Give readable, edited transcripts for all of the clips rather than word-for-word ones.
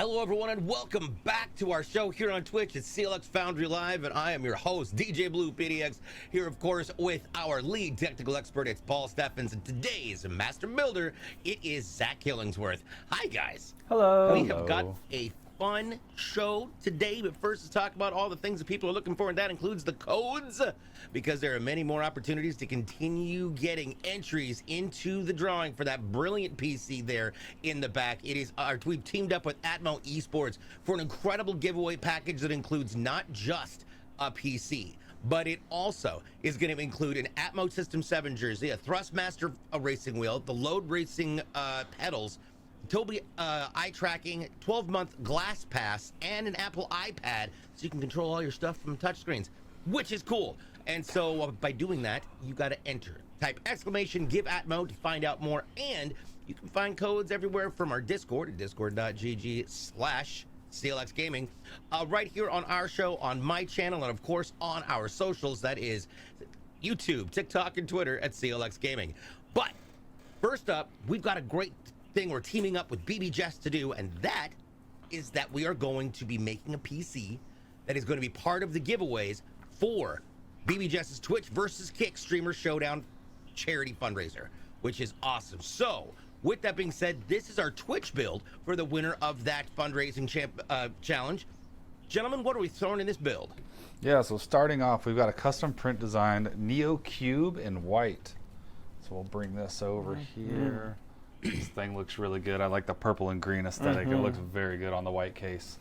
Hello everyone and welcome back to our show here on Twitch. It's CLX Foundry Live and I am your host, DJ BluePDX, here of course with our lead technical expert, it's Paul Steffens, and today's master builder, it is Zack Killingsworth. Hi guys. Hello. We have got a fun show today, but first let's talk about all the things that people are looking for, and that includes the codes, because there are many more opportunities to continue getting entries into the drawing for that brilliant PC there in the back. We've teamed up with Atmo Esports for an incredible giveaway package that includes not just a PC, but it also is going to include an Atmo System 7 jersey, a Thrustmaster racing wheel, the Load Racing pedals, Tobii eye tracking, 12-month glass pass, and an Apple iPad so you can control all your stuff from touchscreens, which is cool. And so by doing that, you got to enter. Type exclamation give Atmo to find out more, and you can find codes everywhere from our Discord at discord.gg/CLX Gaming, right here on our show, on my channel, and of course on our socials, that is YouTube, TikTok, and Twitter at CLX Gaming. But first up, we've got a great thing we're teaming up with BBJess to do, and that is that we are going to be making a PC that is going to be part of the giveaways for BBJess's Twitch versus Kick Streamer Showdown charity fundraiser, which is awesome. So with that being said, this is our Twitch build for the winner of that fundraising challenge. Gentlemen, what are we throwing in this build? Yeah, so starting off, we've got a custom print designed Neo Qube in white. So we'll bring this over here. This thing looks really good. I like the purple and green aesthetic. It looks very good on the white case.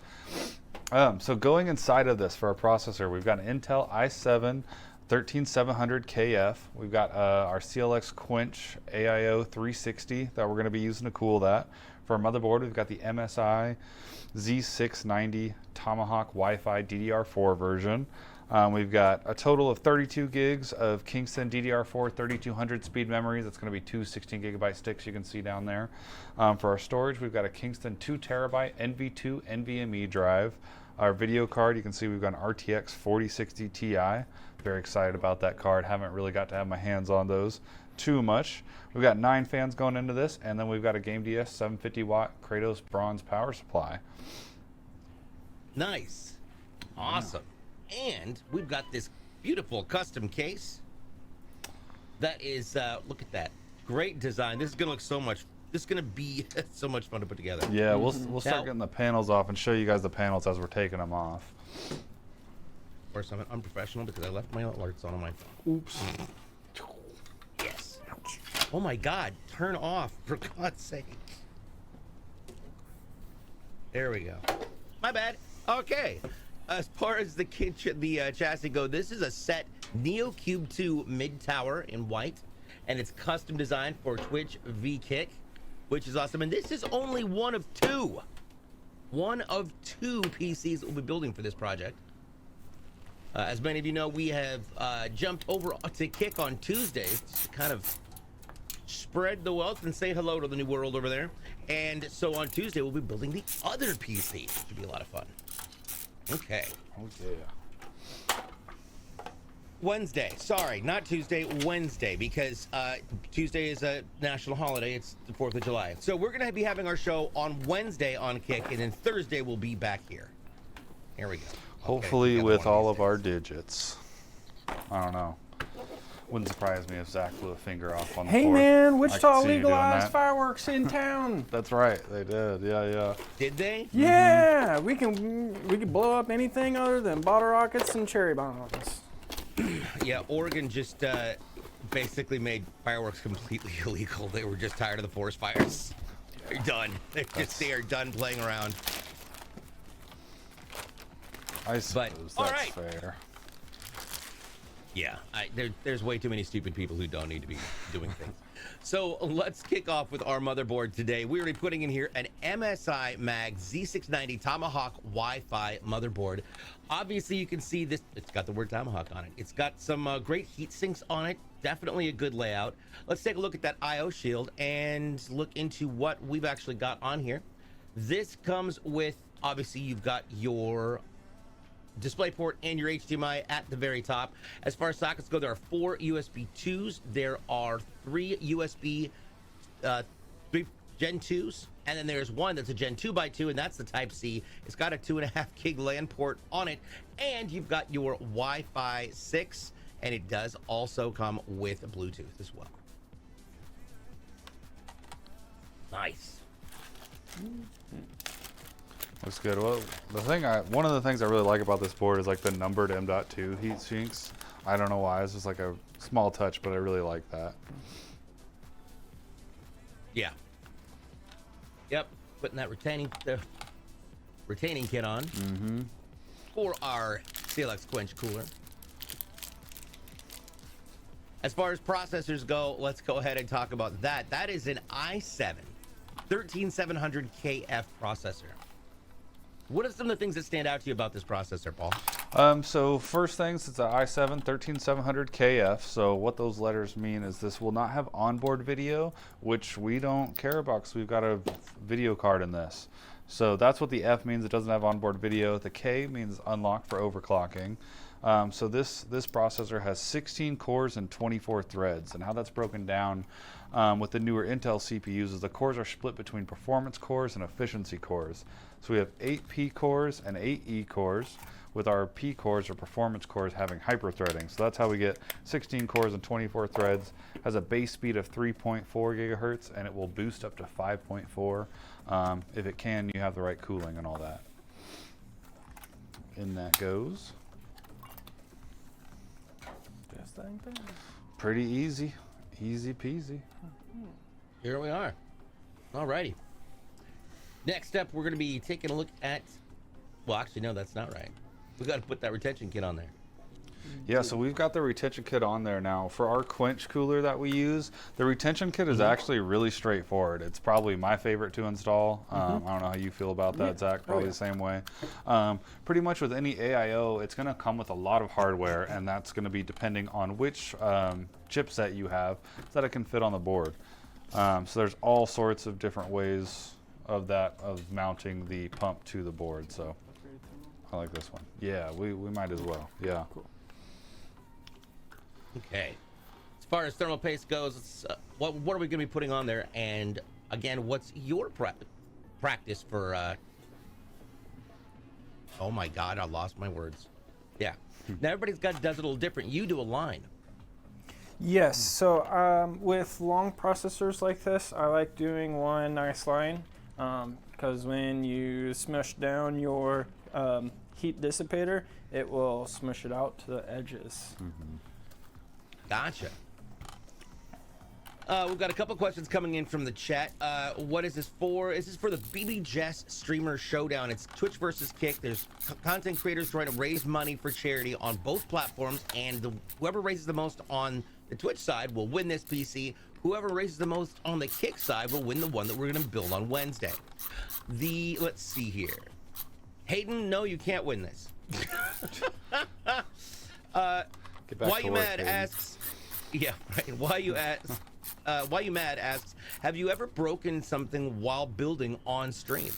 So going inside of this for our processor, we've got an Intel i7 13700KF. We've got our CLX Quench AIO 360 that we're going to be using to cool that. For our motherboard, we've got the MSI Z690 Tomahawk Wi-Fi DDR4 version. We've got a total of 32 gigs of Kingston DDR4 3200 speed memories. That's going to be two 16 gigabyte sticks you can see down there. For our storage, we've got a Kingston 2 terabyte NV2 NVMe drive. Our video card, you can see we've got an RTX 4060 Ti. Very excited about that card. Haven't really got to have my hands on those too much. We've got 9 fans going into this, and then we've got a Gamdias 750 watt Kratos bronze power supply. Nice. Awesome. And we've got this beautiful custom case that is, look at that, great design. This is gonna look so much, this is gonna be so much fun to put together. Yeah, we'll start getting the panels off and show you guys the panels as we're taking them off. Of course, I'm unprofessional because I left my alerts on my phone. Oops. Yes. Oh my God, turn off, for God's sake. There we go. My bad. Okay. As far as the chassis go, this is a set Neo Qube 2 mid-tower in white, and it's custom designed for Twitch v Kick, which is awesome. And this is only one of two PCs that we'll be building for this project. As many of you know, we have jumped over to Kick on Tuesdays to kind of spread the wealth and say hello to the new world over there. And so on Tuesday, we'll be building the other PC, which should be a lot of fun. Okay. Oh yeah. Wednesday. Sorry, not Tuesday, Wednesday, because Tuesday is a national holiday. It's the 4th of July. So we're going to be having our show on Wednesday on Kick, and then Thursday we'll be back here. Here we go. Hopefully with all of our digits. I don't know. Wouldn't surprise me if Zack blew a finger off on the 4th. Hey man, Wichita legalized fireworks in town. That's right, they did. Yeah. Did they? Yeah, we can blow up anything other than bottle rockets and cherry bombs. Yeah, Oregon just basically made fireworks completely illegal. They were just tired of the forest they They're done. They are done playing around. I suppose that's fair. Yeah, there's way too many stupid people who don't need to be doing things. So let's kick off with our motherboard today. We're going to be putting in here an MSI Mag Z690 Tomahawk Wi-Fi motherboard. Obviously, you can see this. It's got the word Tomahawk on it. It's got some great heat sinks on it. Definitely a good layout. Let's take a look at that I/O shield and look into what we've actually got on here. This comes with, obviously, you've got your DisplayPort and your HDMI at the very top. As far as sockets go, there are 4 USB 2s. There are 3 USB Gen 2s, and then there's one that's a Gen 2x2, and that's the Type C. It's got a 2.5 gig LAN port on it, and you've got your Wi-Fi 6, and it does also come with Bluetooth as well. Nice. Looks good. Well, one of the things I really like about this board is like the numbered M.2 heat sinks. I don't know why. It's just like a small touch, but I really like that. Yeah. Yep. Putting that retaining kit on for our CLX Quench cooler. As far as processors go, let's go ahead and talk about that. That is an i7 13700KF processor. What are some of the things that stand out to you about this processor, Paul? So first things, it's an i7 13700KF. So what those letters mean is this will not have onboard video, which we don't care about because we've got a video card in this. So that's what the F means. It doesn't have onboard video. The K means unlock for overclocking. So this processor has 16 cores and 24 threads, and how that's broken down with the newer Intel CPUs is the cores are split between performance cores and efficiency cores. So we have 8 P cores and 8 E cores, with our P cores or performance cores having hyperthreading. So that's how we get 16 cores and 24 threads. Has a base speed of 3.4 gigahertz, and it will boost up to 5.4 if it can. You have the right cooling and all that. In that goes. Pretty easy peasy. Here we are. Alrighty. Next up, we're going to be taking a look at, well, actually, no, that's not right. We got to put that retention kit on there. Yeah, so we've got the retention kit on there now. For our Quench cooler that we use, the retention kit is actually really straightforward. It's probably my favorite to install. I don't know how you feel about that, Zach. Probably the same way. Pretty much with any AIO, it's going to come with a lot of hardware, and that's going to be depending on which chipset you have so that it can fit on the board. So there's all sorts of different ways of mounting the pump to the board. So I like this one. Yeah, we might as well. Yeah. Cool. Okay. As far as thermal paste goes, what are we going to be putting on there? And again, what's your practice for? Oh my God, I lost my words. Yeah. Now everybody's does it a little different. You do a line. Yes. So with long processors like this, I like doing one nice line because when you smush down your heat dissipator, it will smush it out to the edges. Gotcha. We've got a couple questions coming in from the chat. What is this for? Is this for the BBJess Streamer Showdown? It's Twitch versus Kick. There's content creators trying to raise money for charity on both platforms, and whoever raises the most on the Twitch side will win this PC. Whoever raises the most on the Kick side will win the one that we're going to build on Wednesday. Let's see here. Hayden, no, you can't win this. Why You Mad asks, yeah, right. Why You Mad asks, have you ever broken something while building on stream?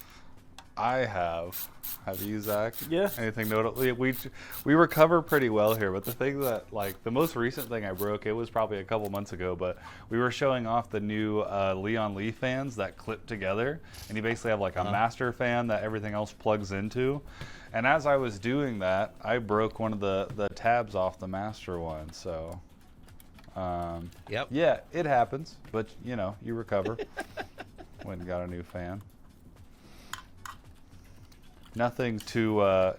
I have. Have you, Zach? Yeah. Anything notable? We recover pretty well here, but the thing that, like, the most recent thing I broke, it was probably a couple months ago, but we were showing off the new Leon Lee fans that clip together, and you basically have like a master fan that everything else plugs into. And as I was doing that, I broke one of the tabs off the master one. So, Yep. Yeah, it happens, but you know, you recover. Went and got a new fan. Nothing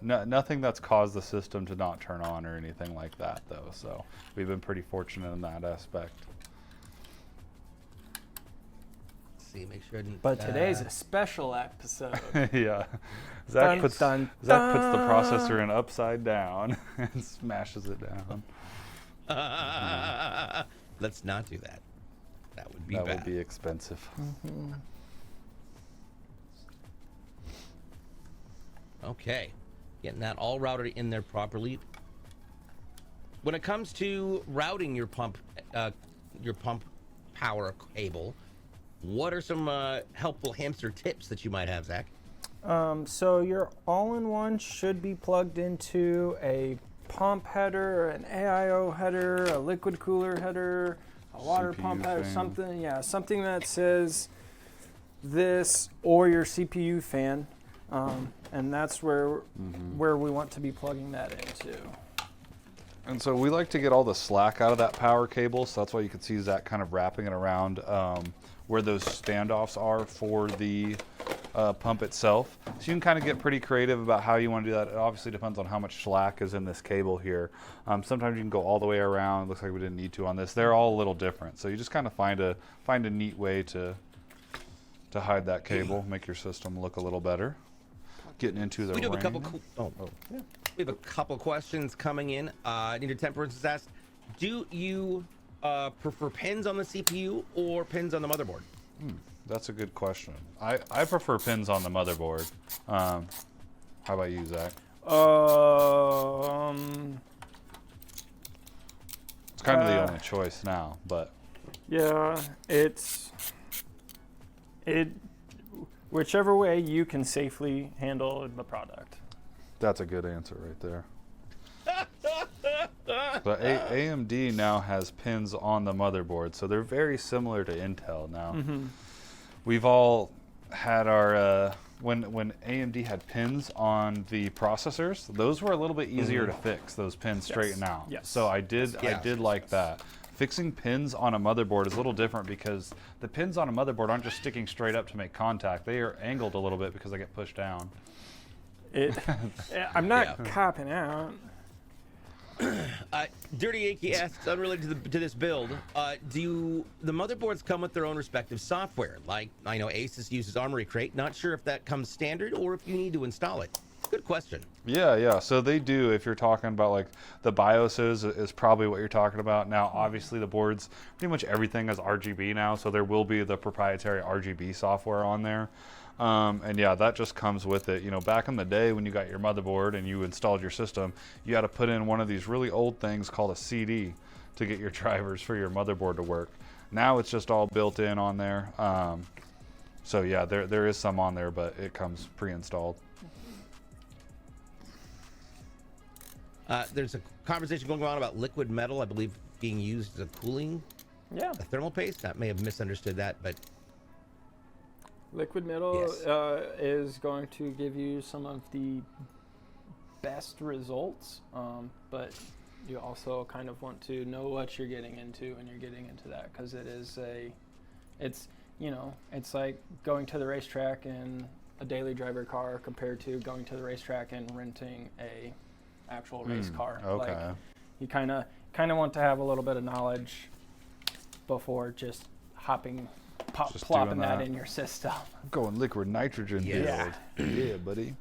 nothing that's caused the system to not turn on or anything like that, though. So we've been pretty fortunate in that aspect. Let's see, make sure I didn't. But today's a special episode. Yeah. Zach puts the processor in upside down and smashes it down. Let's not do that. That would be bad. That would be expensive. Okay, getting that all routed in there properly. When it comes to routing your pump power cable, what are some helpful hamster tips that you might have, Zach? So your all-in-one should be plugged into a pump header, an AIO header, a liquid cooler header, a water CPU pump header, thing. something. Yeah, something that says this or your CPU fan, and that's where we want to be plugging that into. And so we like to get all the slack out of that power cable, so that's why you can see Zach kind of wrapping it around where those standoffs are for the pump itself. So you can kind of get pretty creative about how you want to do that. It obviously depends on how much slack is in this cable here. Sometimes you can go all the way around. Looks like we didn't need to on this. They're all a little different. So you just kind of find a neat way to hide that cable, make your system look a little better. Getting into the We do have a couple. yeah. We have a couple questions coming in. Needed Temperance has asked, do you prefer pins on the CPU or pins on the motherboard? That's a good question. I prefer pins on the motherboard. How about you, Zach? It's kind of the only choice now, but Yeah, whichever way you can safely handle the product. that's a good answer right there. But AMD now has pins on the motherboard, so they're very similar to Intel now. We've all had our when AMD had pins on the processors, those were a little bit easier to fix. Those pins straighten out. Yes. So I did like that. Fixing pins on a motherboard is a little different because the pins on a motherboard aren't just sticking straight up to make contact. They are angled a little bit because they get pushed down. I'm not copping out. Dirty Yankee asks, unrelated to this build, do the motherboards come with their own respective software? Like, I know Asus uses Armory Crate. Not sure if that comes standard or if you need to install it. Good question. Yeah. So they do. If you're talking about like the BIOSes is probably what you're talking about. Now, obviously the boards, pretty much everything is RGB now, so there will be the proprietary RGB software on there. And yeah, that just comes with it. You know, back in the day when you got your motherboard and you installed your system, you had to put in one of these really old things called a CD to get your drivers for your motherboard to work. Now it's just all built in on there. So yeah, there is some on there, but it comes pre-installed. There's a conversation going on about liquid metal, I believe, being used as a cooling, a thermal paste. I may have misunderstood that, but Liquid metal is going to give you some of the best results, but you also kind of want to know what you're getting into when you're getting into that, because it's like going to the racetrack in a daily driver car compared to going to the racetrack and renting a actual race car. Okay. Like, you kind of want to have a little bit of knowledge before just plopping that in your system. I'm going liquid nitrogen build. Yeah, buddy.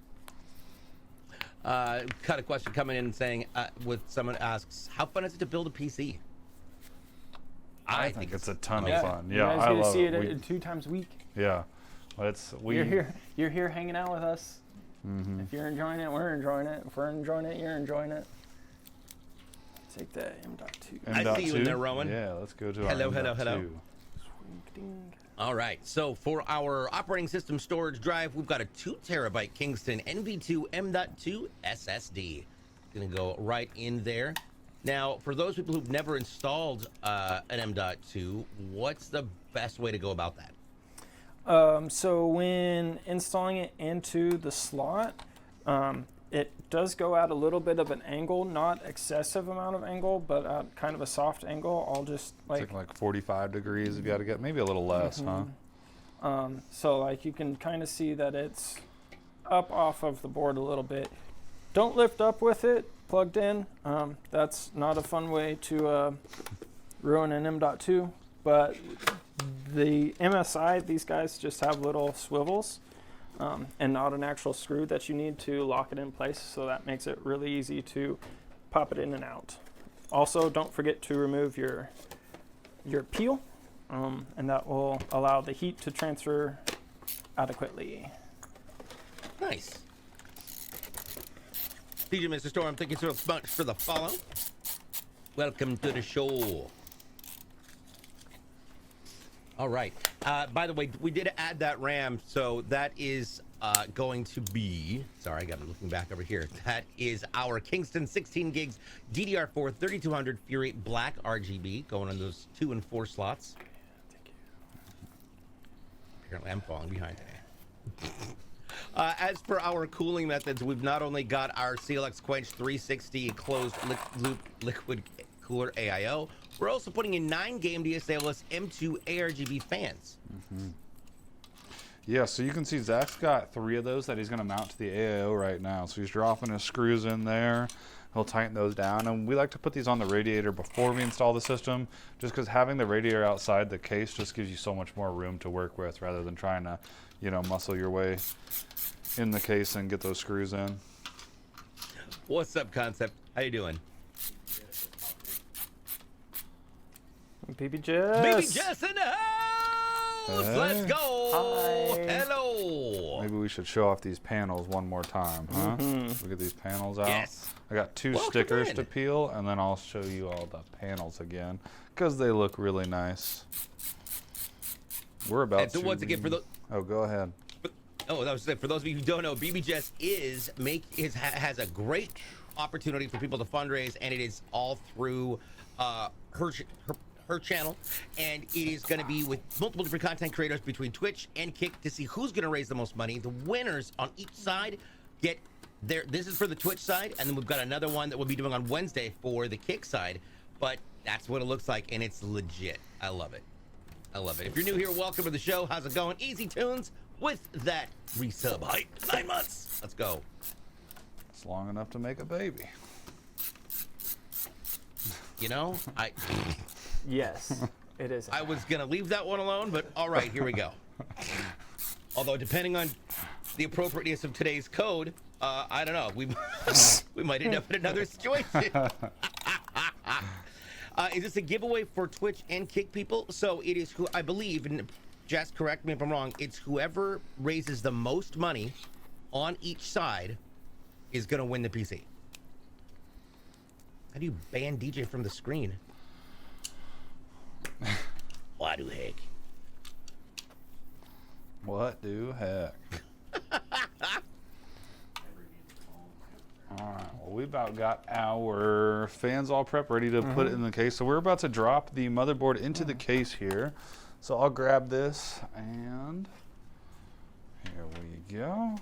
Got a question coming in saying, with someone asks, how fun is it to build a PC? I think it's a ton of fun. You Yeah, guys I get to love see it. it 2 times a week. Yeah, You're here hanging out with us. If you're enjoying it, we're enjoying it. If we're enjoying it, you're enjoying it. Take that M.2. I see you in there, Rowan. Yeah, let's go to Hello. our All right, so for our operating system storage drive, we've got a 2 terabyte Kingston NV2 M.2 SSD. Gonna go right in there. Now, for those people who've never installed an M.2, what's the best way to go about that? So when installing it into the slot, it does go at a little bit of an angle, not excessive amount of angle, but at kind of a soft angle. I'll just like 45 degrees if you got to get, maybe a little less, huh? So like you can kind of see that it's up off of the board a little bit. Don't lift up with it plugged in. That's not a fun way to ruin an M.2, but the MSI, these guys just have little swivels and not an actual screw that you need to lock it in place, so that makes it really easy to pop it in and out. Also, don't forget to remove your peel, and that will allow the heat to transfer adequately. Nice. DJ Mr. Storm, thank you so much for the follow. Welcome to the show. All right. By the way, we did add that RAM, so that is going to be, sorry, I got me looking back over here. That is our Kingston 16 gigs DDR4 3200 Fury Black RGB, going on those 2 and 4 slots. Apparently, I'm falling behind today. As for our cooling methods, we've not only got our CLX Quench 360 closed loop liquid cooler AIO, we're also putting in 9 Gamdias Aeolus M2 RGB fans. Yeah, so you can see Zach's got 3 of those that he's going to mount to the AIO right now. So he's dropping his screws in there. He'll tighten those down. And we like to put these on the radiator before we install the system, just because having the radiator outside the case just gives you so much more room to work with rather than trying to, you know, muscle your way in the case and get those screws in. What's up, Concept? How you doing? BBJess. BBJess in the house! Hey. Let's go! Hi. Hello! Maybe we should show off these panels one more time, huh? Look at these panels out. Yes. I got 2 Welcome stickers in. to peel, and then I'll show you all the panels again because they look really nice. We're about And so to... once again, for the Oh, go ahead. Oh, that was it. For those of you who don't know, BBJess has a great opportunity for people to fundraise, and it is all through her channel, and it is going to be with multiple different content creators between Twitch and Kick to see who's going to raise the most money. The winners on each side get their. This is for the Twitch side, and then we've got another one that we'll be doing on Wednesday for the Kick side. But that's what it looks like, and it's legit. I love it. I love it. If you're new here, welcome to the show. How's it going? Easy Tunes with that resub hype. 9 months. Let's go. It's long enough to make a baby. You know, Yes, it is. I was gonna leave that one alone, but all right, here we go. Although depending on the appropriateness of today's code, I don't know. We might end up in another situation. Is this a giveaway for Twitch and Kick people? So it is who I believe, and Jess, correct me if I'm wrong. It's whoever raises the most money on each side is gonna win the PC. How do you ban DJ from the screen? What do heck? What do heck? Alright, well, we about got our fans all prepped, ready to put it in the case. So we're about to drop the motherboard into the case here. So I'll grab this, and here we go.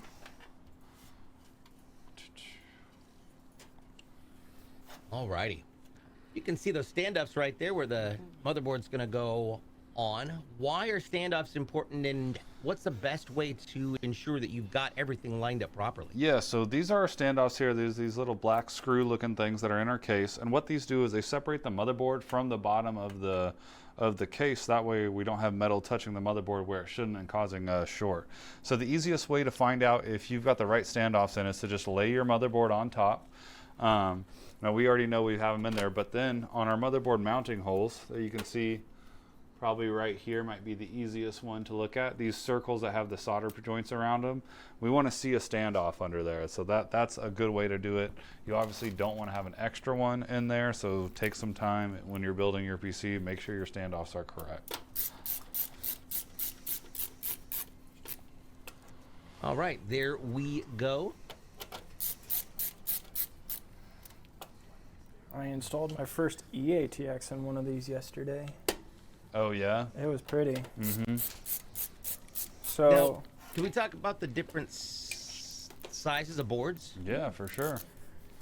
Alrighty. You can see those stand-ups right there where the motherboard's gonna go on. Why are stand-ups important, and what's the best way to ensure that you've got everything lined up properly? Yeah, so these are our standoffs here. There's these little black screw looking things that are in our case, and what these do is they separate the motherboard from the bottom of the case. That way we don't have metal touching the motherboard where it shouldn't and causing a short. So the easiest way to find out if you've got the right standoffs in is to just lay your motherboard on top. Now we already know we have them in there, but then on our motherboard mounting holes that you can see probably right here might be the easiest one to look at. These circles that have the solder joints around them, we want to see a standoff under there. So that's a good way to do it. You obviously don't want to have an extra one in there, so take some time when you're building your PC, make sure your standoffs are correct. All right, there we go. I installed my first EATX in one of these yesterday. Oh yeah? It was pretty. Mm-hmm. So, Now, can we talk about the different sizes of boards? Yeah, for sure.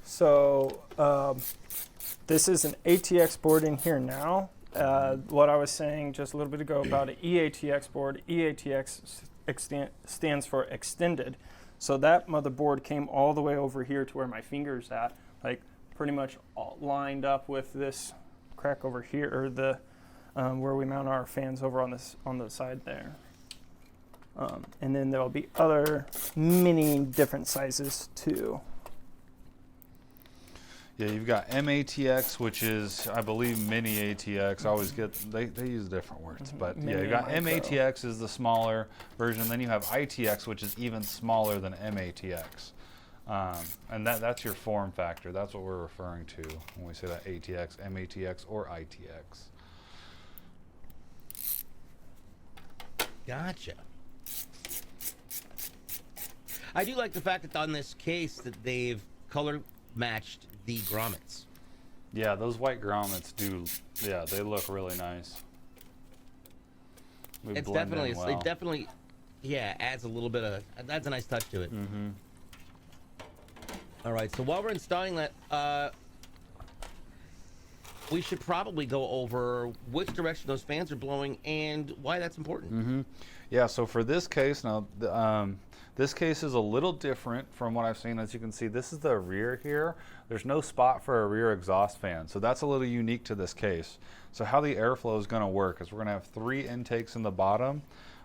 so this is an ATX board in here now. What I was saying just a little bit ago about an EATX board, EATX stands for extended. So that motherboard came all the way over here to where my finger's at, like pretty much all lined up with this crack over here, or the where we mount our fans over on the side there. And then there'll be other many different sizes too. Yeah, you've got MATX, which is, I believe, mini ATX. I always get, they use different words, but yeah, Mini you got and micro. MATX is the smaller version. Then you have ITX, which is even smaller than MATX. And that's your form factor. That's what we're referring to when we say that ATX, MATX, or ITX. Gotcha. I do like the fact that on this case that they've color matched the grommets. Yeah, those white grommets do, yeah, they look really nice. They It's blend definitely in well. it definitely Yeah, adds a little bit of, adds a nice touch to it. All right, so while we're installing that, we should probably go over which direction those fans are blowing and why that's important. Yeah, so for this case, now, this case is a little different from what I've seen. As you can see, this is the rear here. There's no spot for a rear exhaust fan, so that's a little unique to this case. So how the airflow is going to work is we're going to have 3 intakes in the bottom,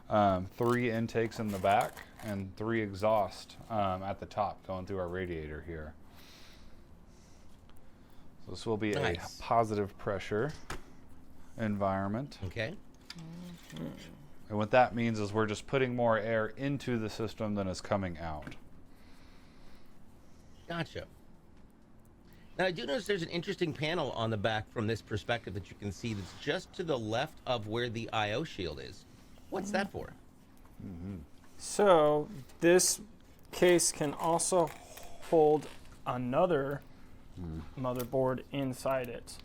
3 intakes in the back, and 3 exhaust at the top going through our radiator here. So this will be a positive pressure environment. Okay. And what that means is we're just putting more air into the system than is coming out. Gotcha. Now I do notice there's an interesting panel on the back from this perspective that you can see that's just to the left of where the I/O shield is. What's that for? So this case can also hold another motherboard inside it.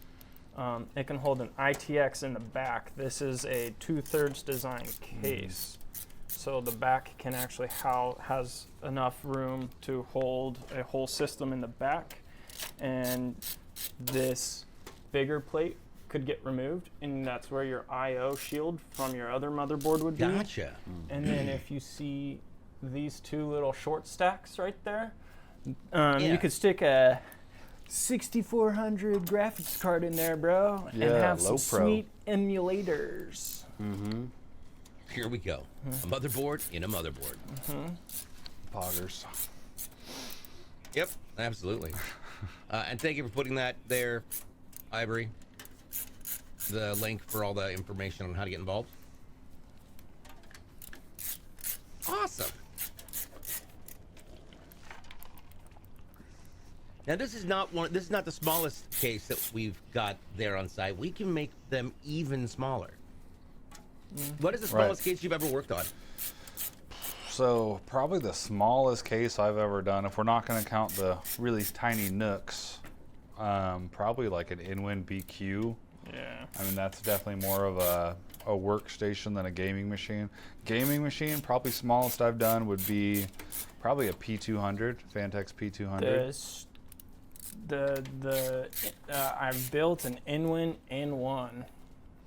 It can hold an ITX in the back. This is a 2/3 design case. So the back can actually has enough room to hold a whole system in the back. And this bigger plate could get removed, and that's where your I/O shield from your other motherboard would be. Gotcha. And then if you see these 2 little short stacks right there, you could stick a 6400 graphics card in there, bro, and have some sweet emulators. Here we go. A motherboard in a motherboard. Poggers. Yep, absolutely. And thank you for putting that there, Ivory. The link for all the information on how to get involved. Awesome. Now this is not the smallest case that we've got there on site. We can make them even smaller. What is the smallest case you've ever worked on? So probably the smallest case I've ever done, if we're not going to count the really tiny nooks, probably like an InWin BQ. Yeah. I mean, that's definitely more of a workstation than a gaming machine. Gaming machine, probably smallest I've done would be probably a P200, Fantex P200. I've built an InWin N1,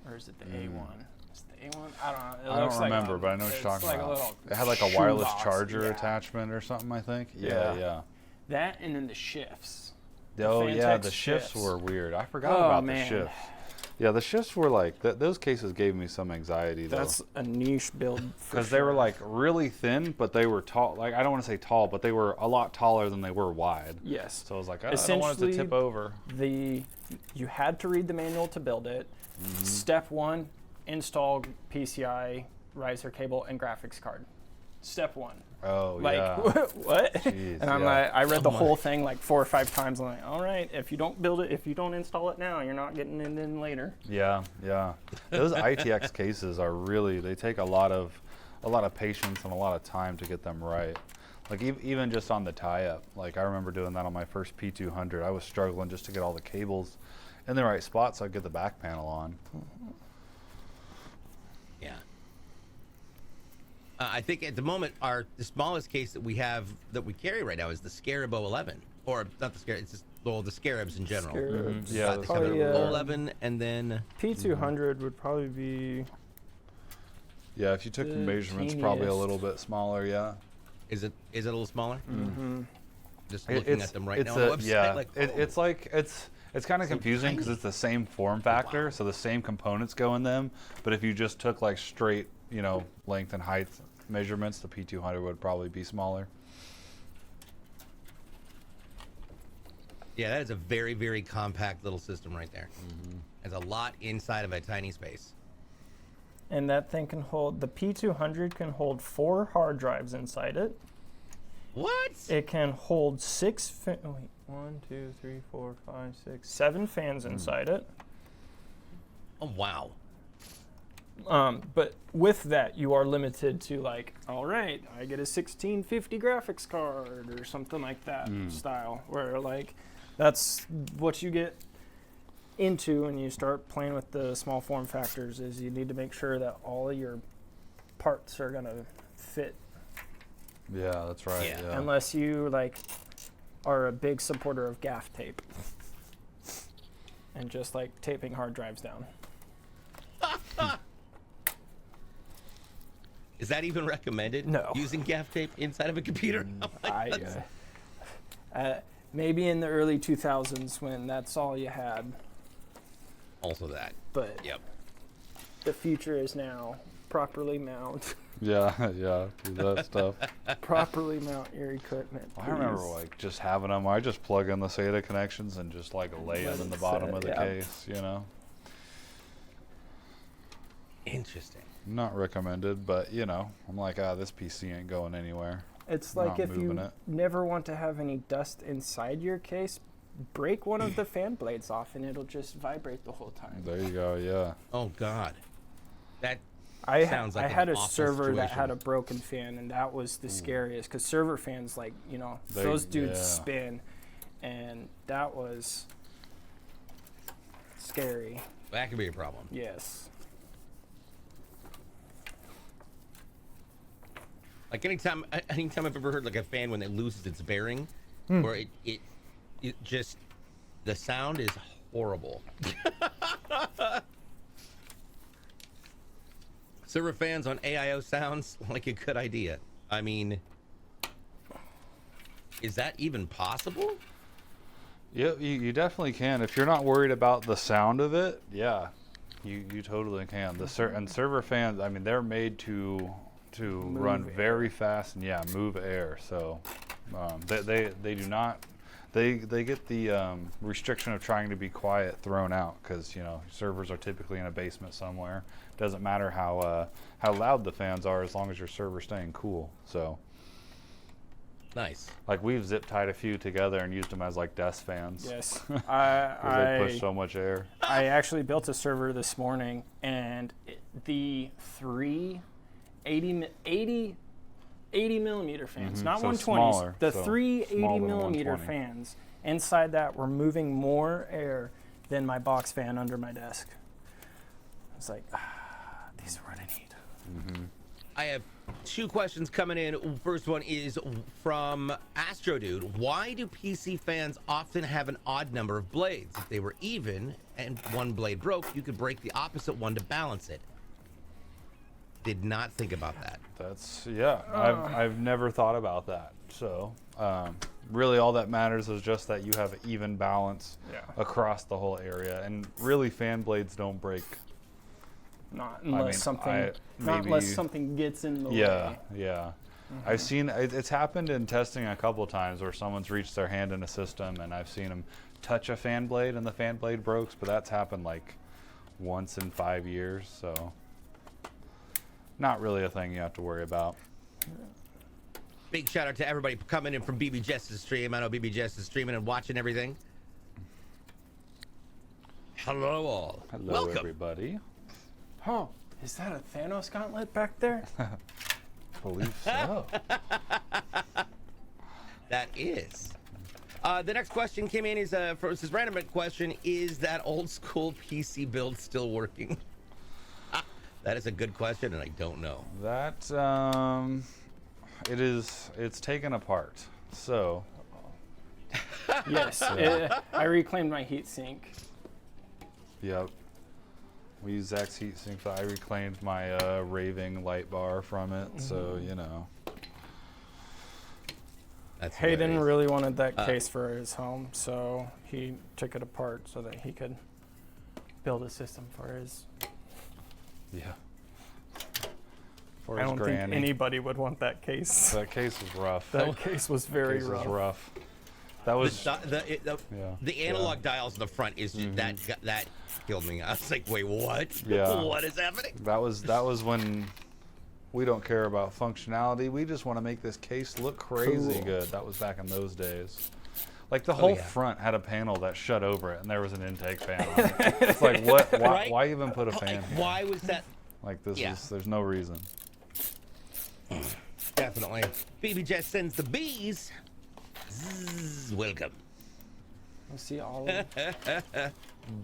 or is it the A1? Is it the A1? I don't know. I don't remember, but I know what you're talking about. It had like a wireless charger attachment or something, I think. Yeah. That and then the shifts. Oh yeah, the shifts were weird. I forgot about the shifts. Yeah, the shifts were like, those cases gave me some anxiety though. That's a niche build. Because they were like really thin, but they were tall. Like, I don't want to say tall, but they were a lot taller than they were wide. Yes. So I was like, I don't want it to tip over. You had to read the manual to build it. Step 1, install PCI, riser cable, and graphics card. Step 1. Oh, like, yeah. What? Jeez, and I'm like, I read the whole thing like 4 or 5 times. I'm like, all right, if you don't build it, if you don't install it now, you're not getting it in later. Yeah. Those ITX cases are really, they take a lot of patience and a lot of time to get them right. Like even just on the tie-up, like I remember doing that on my first P200. I was struggling just to get all the cables in the right spot so I could get the back panel on. Yeah. I think at the moment the smallest case that we have that we carry right now is the Scarab 011, or not the Scarab. It's just the Scarabs in general. Scarabs. Yeah, the probably, 011, and then P200 would probably be. Yeah, if you took the measurements, probably a little bit smaller. Yeah. Is it a little smaller? Just It's looking at them right now on the website. Yeah, like, it's kind of confusing because it's the same form factor, so the same components go in them. But if you just took like straight, length and height measurements, the P200 would probably be smaller. Yeah, that is a very, very compact little system right there. There's a lot inside of a tiny space. And that thing can hold, the P200 can hold 4 hard drives inside it. What? It can hold 1, 2, 3, 4, 5, 6, 7 fans inside it. Oh, wow. But with that, you are limited to like, all right, I get a 1650 graphics card or something like that style, where like that's what you get into when you start playing with the small form factors. Is you need to make sure that all of your parts are gonna fit Yeah, that's right. Yeah. Yeah. unless you like are a big supporter of gaff tape and just like taping hard drives down. Is that even recommended? No. Using gaff tape inside of a computer? Maybe in the early 2000s when that's all you had, Also that. but Yep. the future is now properly mount. Yeah, yeah, do that stuff. Properly mount your equipment. I remember please. like just having them. I just plug in the SATA connections and just like lay them in the bottom of the Yeah. case. You know, Interesting. not recommended, but you know, I'm like, this PC ain't going anywhere. It's like Not if you moving it. never want to have any dust inside your case, break one of the fan blades off and it'll just vibrate the whole time. There you go. Yeah. Oh God. That I sounds like I an had a awful server that situation. had a broken fan, and that was the scariest because server fans, like, you know, those dudes yeah. spin, and that was scary. that could be a problem. Yes. Like anytime I've ever heard like a fan when it loses its bearing, or it just the sound is horrible. Server fans on AIO sounds like a good idea. I mean, is that even possible? Yeah, you definitely can if you're not worried about the sound of it. Yeah, you totally can. And server fans, I mean, they're made to run very fast and move air. So they do not. They get the restriction of trying to be quiet thrown out because, you know, servers are typically in a basement somewhere. Doesn't matter how loud the fans are as long as your server's staying cool. So Nice. like we've zip tied a few together and used them as like desk fans. Yes. 'Cause they push I so much air. actually built a server this morning, and the three 80 millimeter fans, not So 120s, smaller, the so three 80 smaller than millimeter 120. fans inside that were moving more air than my box fan under my desk. It's like, these are what I need. I have two questions coming in. First one is from Astro Dude. Why do PC fans often have an odd number of blades? If they were even and one blade broke, you could break the opposite one to balance it. Did not think about that. That's I've never thought about that. So really all that matters is just that you have even balance across the whole area, and really fan blades don't break. Not unless maybe- unless something gets in the way. Yeah. I've seen it's happened in testing a couple times where someone's reached their hand in a system and I've seen them touch a fan blade and the fan blade broke, but that's happened like once in 5 years, so not really a thing you have to worry about. Big shout out to everybody coming in from BBJess's stream. I know BBJess is streaming and watching everything. Hello all. Hello Welcome. everybody. Oh, is that a Thanos gauntlet back there? Believe so. That is. The next question came in is this is random question. Is that old school PC build still working? That is a good question, and I don't know. That it's taken apart. So Yes. I reclaimed my heatsink. yep. We used Zach's heatsink. I reclaimed my raving light bar from it. So you know. That's Hayden hilarious. really wanted that case for his home, so he took it apart so that he could build a system for his. Yeah. For I his don't granny. think anybody would want that case. That case was rough. That case was very case rough. was rough. That was The analog dials in the front is just, that killed me. I was like, wait, what? Yeah. What is happening? that was when we don't care about functionality. We just want to make this case look crazy Cool. good. That was back in those days. Like the whole front had a panel that shut over it, and there was an intake fan on it. It's like, what? Why, Right? why even put a fan? Like, here? why was that? Like this Yeah. is there's no reason. Definitely. BBJess sends the bees. Zzz, welcome. Let's see all of them.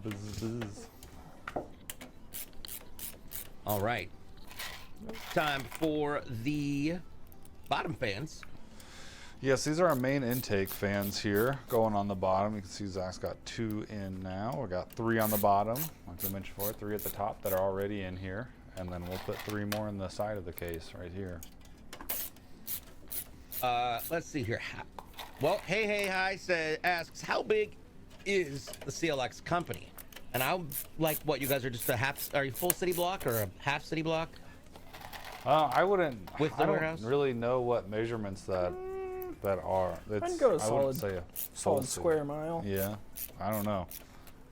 Buzz, buzz. All right. time for the bottom fans. Yes, these are our main intake fans here going on the bottom. You can see Zach's got 2 in now. We got 3 on the bottom, like I mentioned before, 3 at the top that are already in here. And then we'll put 3 more in the side of the case right here. Let's see here. Well, Hi asks, how big is the CLX company? And I like what you guys are just are you full city block or a half city block? I wouldn't. With the I don't warehouse? really know what measurements that are. I'd go a I wouldn't say a full solid city. square mile. Yeah, I don't know.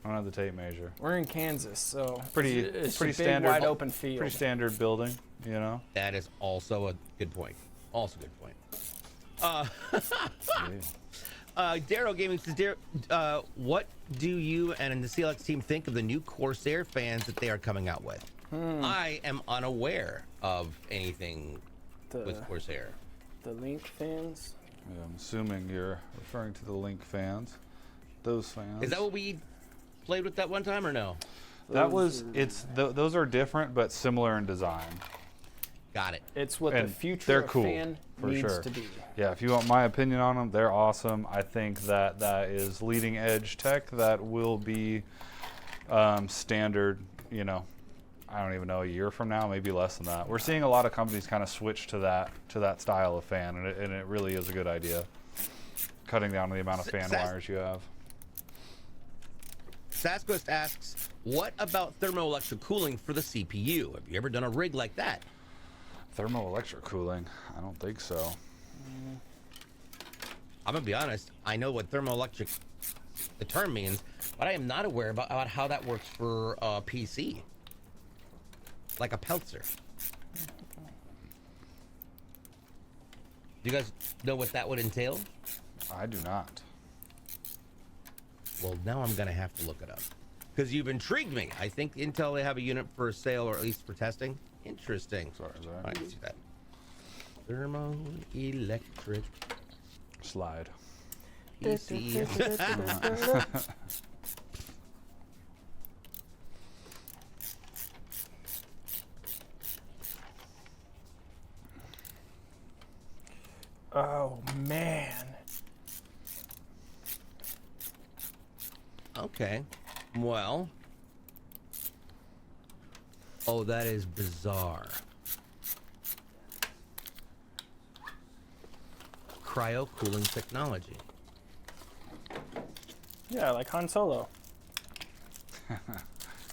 I don't have the tape measure. We're in Kansas, so Pretty it's pretty a big, standard. wide open field. Pretty standard building, you know. That is also a good point. Also a good point. Darrow Gaming says, what do you and the CLX team think of the new Corsair fans that they are coming out with? I am unaware of anything with Corsair. The Link fans. Yeah, I'm assuming you're referring to the Link fans. Those fans. Is that what we played with that one time or no? That was. Those are different but similar in design. Got it. It's what And the future they're of cool, fan for needs sure. to be. Yeah, if you want my opinion on them, they're awesome. I think that is leading edge tech that will be standard, you know, I don't even know, a year from now, maybe less than that. We're seeing a lot of companies kind of switch to that style of fan, and it really is a good idea. Cutting down the amount of fan wires you have. Sasquatch asks, what about thermoelectric cooling for the CPU? Have you ever done a rig like that? Thermoelectric cooling? I don't think so. I'm gonna be honest, I know what thermoelectric, the term means, but I am not aware about how that works for a PC. Like a Peltzer. Do you guys know what that would entail? I do not. Well, now I'm gonna have to look it up. Because you've intrigued me. I think Intel, they have a unit for sale, or at least for testing. Interesting. Sorry, is that- I can see that. Thermoelectric Slide. PC. Oh man. Okay. Well. Oh, that is bizarre. Cryo cooling technology. Yeah, like Han Solo.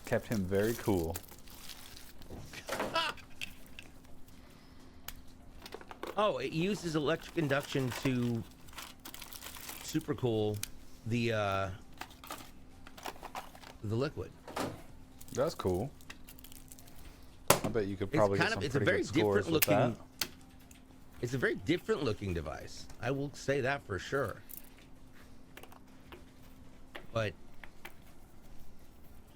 Kept him very cool. Oh, it uses electric induction to supercool the liquid. That's cool. I bet you could probably get some It's a pretty very good scores different with looking. that. It's a very different looking device. I will say that for sure. But,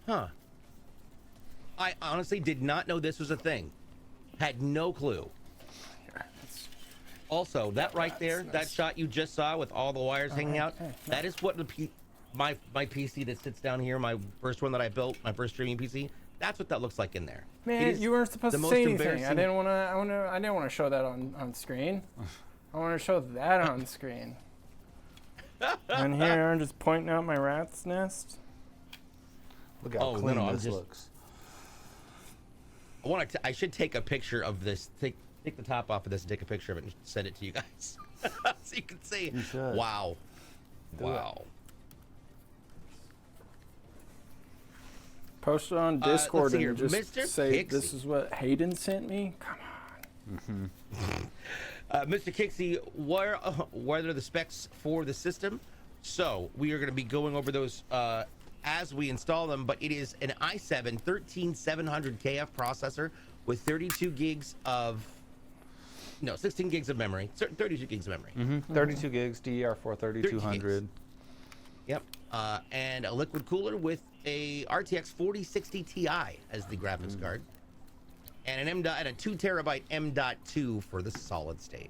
I honestly did not know this was a thing. Had no clue. Also, that right there, that shot you just saw with all the wires hanging out, that is what my PC that sits down here, my first one that I built, my first streaming PC, that's what that looks like in there. Man, you weren't supposed the to most say anything. embarrassing- I didn't want to show that on screen. I want to show that on screen. And here I'm just pointing out my rat's nest. Look how clean this just- looks. I should take a picture of this. Take the top off of this, take a picture of it, and send it to you guys, so you can see. You should. Wow, Do wow. Post it on let's Discord see here. and just Mr. say Pixie. this is what Hayden sent me. Come on. Mr. Kixie, what are the specs for the system? So we are going to be going over those as we install them, but it is an i7 13700KF processor with 16 gigs of memory, 32 gigs of memory. 32 gigs, DDR4 3200. Yep. And a liquid cooler with a RTX 4060 Ti as the graphics card, and a 2 terabyte M.2 for the solid state.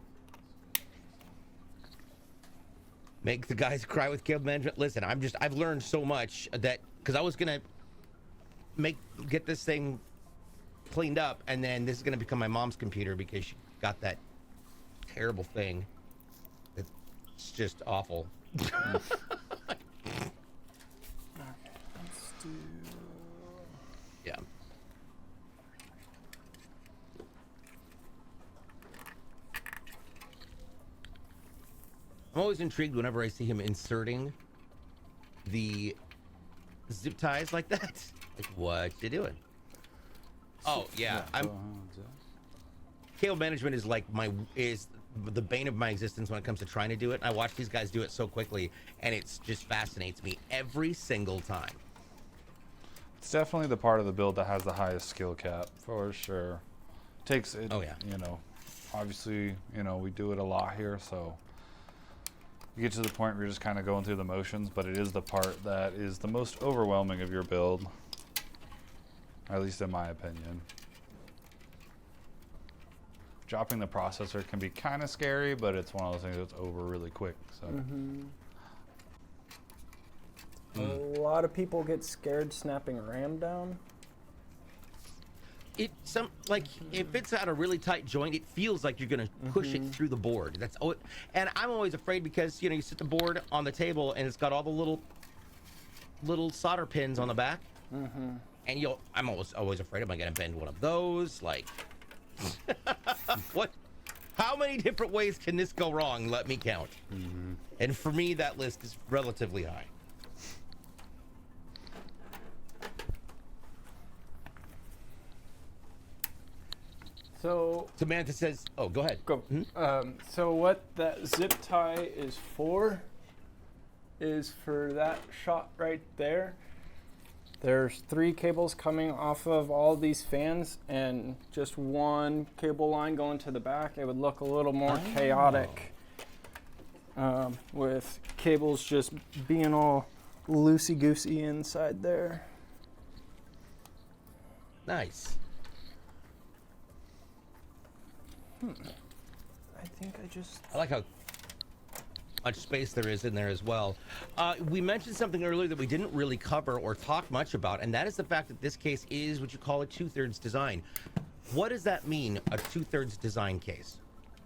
Make the guys cry with cable management. Listen, I've learned so much that because I was gonna get this thing cleaned up, and then this is going to become my mom's computer because she got that terrible thing. It's just awful. Okay, let's do... Yeah. I'm always intrigued whenever I see him inserting the zip ties like that. Like, what you doing? Oh yeah, cable management is like is the bane of my existence when it comes to trying to do it. I watch these guys do it so quickly, and it's just fascinates me every single time. It's definitely the part of the build that has the highest skill cap, for sure. Takes it, oh yeah, you know, obviously, you know, we do it a lot here, so you get to the point where you're just kind of going through the motions, but it is the part that is the most overwhelming of your build, at least in my opinion. Dropping the processor can be kind of scary, but it's one of those things that's over really quick. So. A lot of people get scared snapping RAM down. If it's at a really tight joint, it feels like you're gonna push it through the board. And I'm always afraid because you sit the board on the table and it's got all the little solder pins on the back, and I'm always afraid, am I gonna bend one of those? Like, what? How many different ways can this go wrong? Let me count. And for me, that list is relatively high. So Samantha says, "Oh, go ahead." Go. So what that zip tie is for that shot right there. There's 3 cables coming off of all these fans and just one cable line going to the back. It would look a little more chaotic with cables just being all loosey-goosey inside there. Nice. I think I like how much space there is in there as well. We mentioned something earlier that we didn't really cover or talk much about, and that is the fact that this case is what you call a 2/3 design. What does that mean, a 2/3 design case?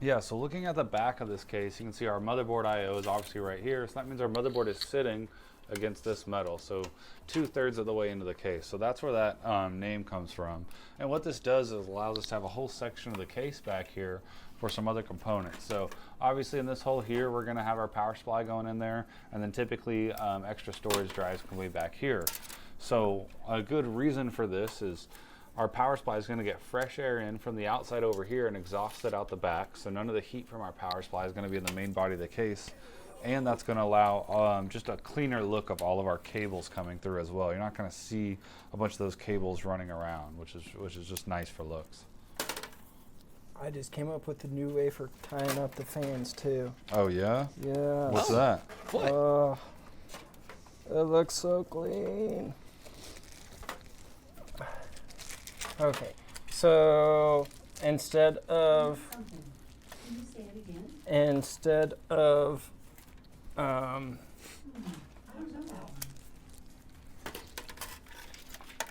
Yeah, so looking at the back of this case, you can see our motherboard I/O is obviously right here. So that means our motherboard is sitting against this metal, so 2/3 of the way into the case. So that's where that name comes from. And what this does is allows us to have a whole section of the case back here for some other components. So obviously in this hole here, we're going to have our power supply going in there, and then typically extra storage drives can be back here. So a good reason for this is our power supply is going to get fresh air in from the outside over here and exhaust it out the back. So none of the heat from our power supply is going to be in the main body of the case. And that's going to allow just a cleaner look of all of our cables coming through as well. You're not going to see a bunch of those cables running around, which is just nice for looks. I just came up with a new way for tying up the fans too. Oh yeah? Yeah. What's that? What? It looks so clean. Okay, so instead of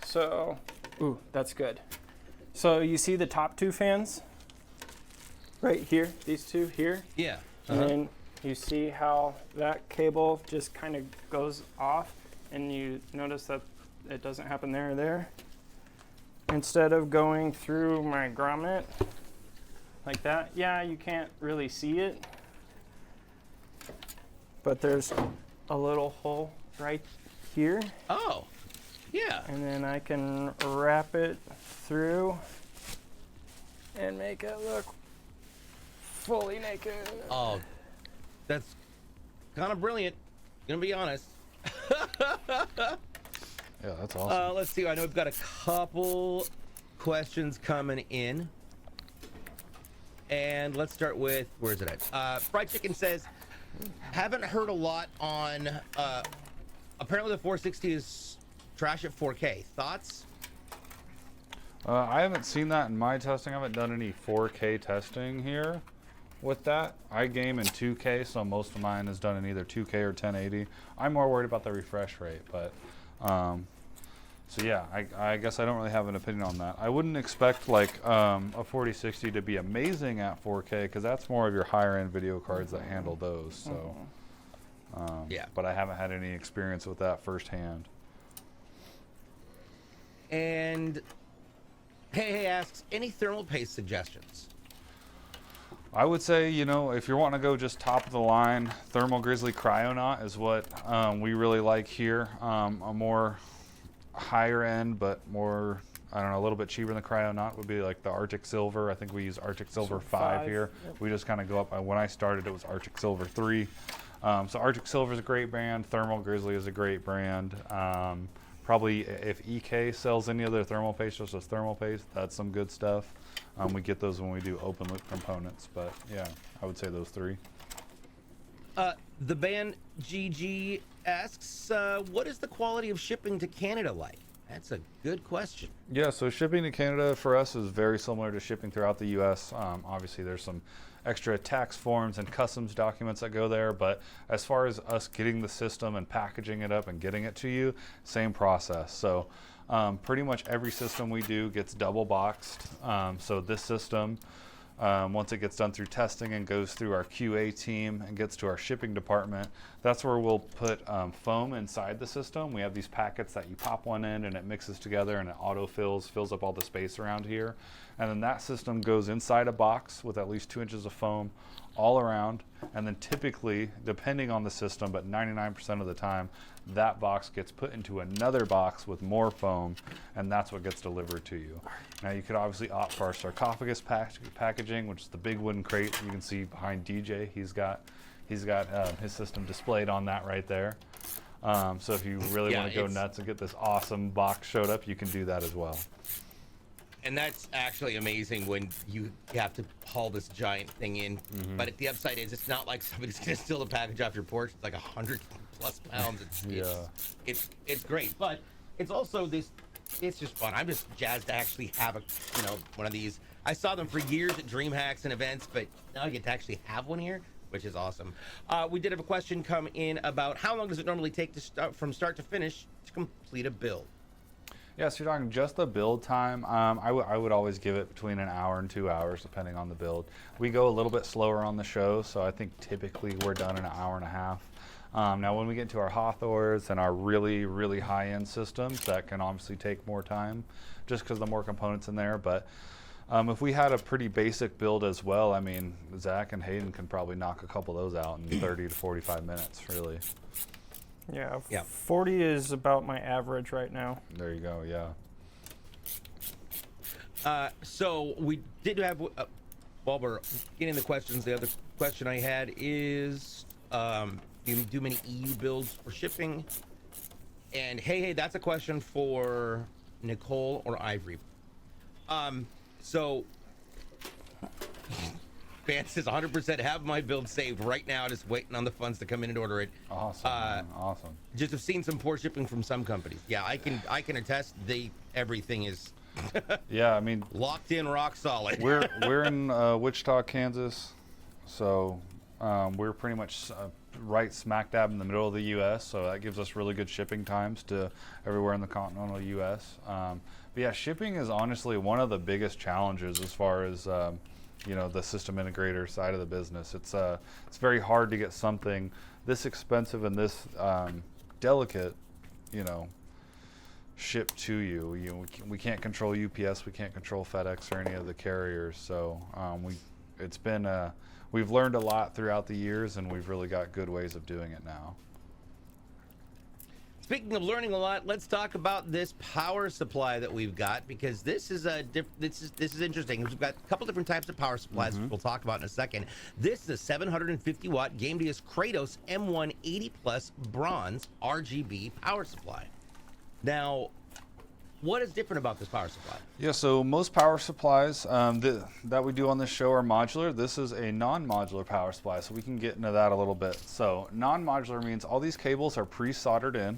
so, ooh, that's good. So you see the top 2 fans right here, these 2 here? Yeah. And then you see how that cable just kind of goes off, and you notice that it doesn't happen there or there. Instead of going through my grommet like that, yeah, you can't really see it, but there's a little hole right here. Oh, yeah. And then I can wrap it through and make it look fully naked. Oh, that's kind of brilliant. Gonna be honest. Yeah, that's awesome. Let's see. I know we've got a couple questions coming in. And let's start with, where is it at? Fried Chicken says, haven't heard a lot on, apparently the 460 is trash at 4K. Thoughts? I haven't seen that in my testing. I haven't done any 4K testing here with that. I game in 2K, so most of mine is done in either 2K or 1080. I'm more worried about the refresh rate, but So yeah, I guess I don't really have an opinion on that. I wouldn't expect like a 4060 to be amazing at 4K because that's more of your higher end video cards that handle those. So yeah. But I haven't had any experience with that firsthand. And Hey asks, any thermal paste suggestions? I would say, you know, if you're wanting to go just top of the line, Thermal Grizzly Cryonaut is what we really like here. A more higher end, but more, I don't know, a little bit cheaper than the Cryonaut would be like the Arctic Silver. I think we use Arctic Silver 5 here. Yep. We just kind of go up. When I started, it was Arctic Silver 3. So Arctic Silver is a great brand. Thermal Grizzly is a great brand. Probably if EK sells any other thermal paste, just as thermal paste, that's some good stuff. We get those when we do open loop components, but yeah, I would say those three. The band GG asks, what is the quality of shipping to Canada like? That's a good question. Yeah, so shipping to Canada for us is very similar to shipping throughout the U.S. Obviously, there's some extra tax forms and customs documents that go there, but as far as us getting the system and packaging it up and getting it to you, same process. So pretty much every system we do gets double boxed. So this system, once it gets done through testing and goes through our QA team and gets to our shipping department, that's where we'll put foam inside the system. We have these packets that you pop one in and it mixes together and it fills up all the space around here. And then that system goes inside a box with at least 2 inches of foam all around. And then typically, depending on the system, but 99% of the time, that box gets put into another box with more foam, and that's what gets delivered to you. Now you could obviously opt for our sarcophagus packaging, which is the big wooden crate you can see behind DJ. He's got his system displayed on that right there. So if you really want to go nuts and get this awesome box showed up, you can do that as well. And that's actually amazing when you have to haul this giant thing in. Mm-hmm. But the upside is, it's not like somebody's going to steal the package off your porch. It's like 100+ pounds. It's great. But it's also it's just fun. I'm just jazzed to actually have one of these. I saw them for years at DreamHacks and events, but now I get to actually have one here, which is awesome. We did have a question come in about how long does it normally take to from start to finish to complete a build? Yeah, so you're talking just the build time. I would always give it between an hour and 2 hours, depending on the build. We go a little bit slower on the show, so I think typically we're done in an hour and a half. Now, when we get into our Hawthors and our really, really high-end systems, that can obviously take more time, just because the more components in there. But if we had a pretty basic build as well, I mean, Zach and Hayden can probably knock a couple of those out in 30 to 45 minutes, really. Yeah, 40 is about my average right now. There you go, yeah. So we did have, while we're getting the questions, the other question I had is, do you do many EU builds for shipping? And hey, that's a question for Nicole or Ivory. So Van says 100% have my build saved right now, just waiting on the funds to come in and order it. Awesome, awesome. Just have seen some poor shipping from some companies. Yeah, I can attest. Everything is yeah, I mean, locked in, rock solid. we're in Wichita, Kansas, so we're pretty much right smack dab in the middle of the U.S. So that gives us really good shipping times to everywhere in the continental U.S. But yeah, shipping is honestly one of the biggest challenges as far as the system integrator side of the business. It's very hard to get something this expensive and this delicate, shipped to you. We can't control UPS, we can't control FedEx or any of the carriers. So we've learned a lot throughout the years, and we've really got good ways of doing it now. Speaking of learning a lot, let's talk about this power supply that we've got, because this is interesting. We've got a couple different types of power supplies, which we'll talk about in a second. This is a 750 watt Gamdias Kratos M1 80+ bronze RGB power supply. Now, what is different about this power supply? Yeah, so most power supplies that we do on this show are modular. This is a non-modular power supply, so we can get into that a little bit. So non-modular means all these cables are pre-soldered in.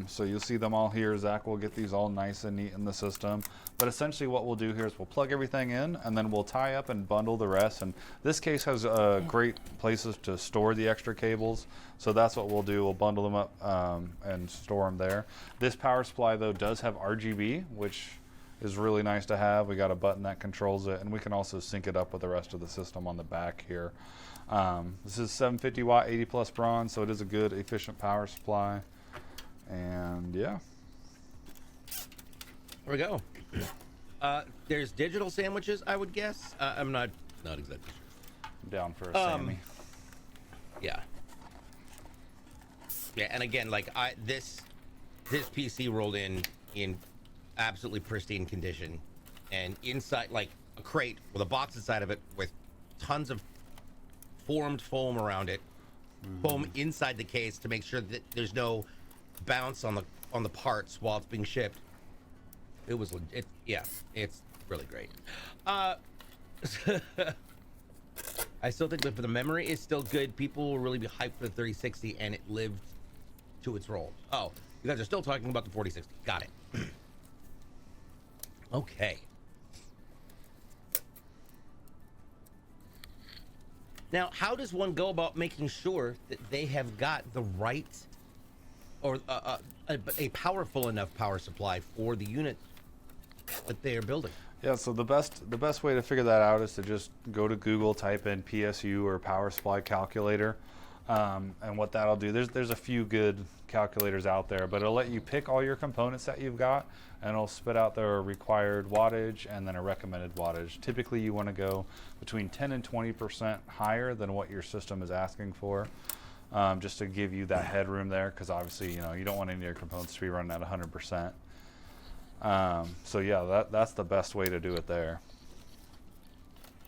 So you'll see them all here. Zach will get these all nice and neat in the system. But essentially what we'll do here is we'll plug everything in, and then we'll tie up and bundle the rest. And this case has great places to store the extra cables. So that's what we'll do. We'll bundle them up and store them there. This power supply, though, does have RGB, which is really nice to have. We got a button that controls it, and we can also sync it up with the rest of the system on the back here. This is 750 watt, 80 plus bronze, so it is a good, efficient power supply. And yeah. There we go. There's digital sandwiches, I would guess. I'm not exactly sure. I'm down for a Sammy. Yeah. Yeah, and again, like this PC rolled in absolutely pristine condition, and inside, like a crate with a box inside of it with tons of formed foam around it, foam inside the case to make sure that there's no bounce on the parts while it's being shipped. It was legit. Yeah, it's really great. I still think that for the memory is still good. People will really be hyped for the 3060, and it lived to its role. Oh, you guys are still talking about the 4060. Got it. Okay. Now, how does one go about making sure that they have got the right or a powerful enough power supply for the unit that they are building? Yeah, so the best way to figure that out is to just go to Google, type in PSU or power supply calculator, and what that'll do. There's a few good calculators out there, but it'll let you pick all your components that you've got, and it'll spit out their required wattage and then a recommended wattage. Typically, you want to go between 10 and 20% higher than what your system is asking for, just to give you that headroom there, because obviously, you don't want any of your components to be running at 100%. So yeah, that's the best way to do it there.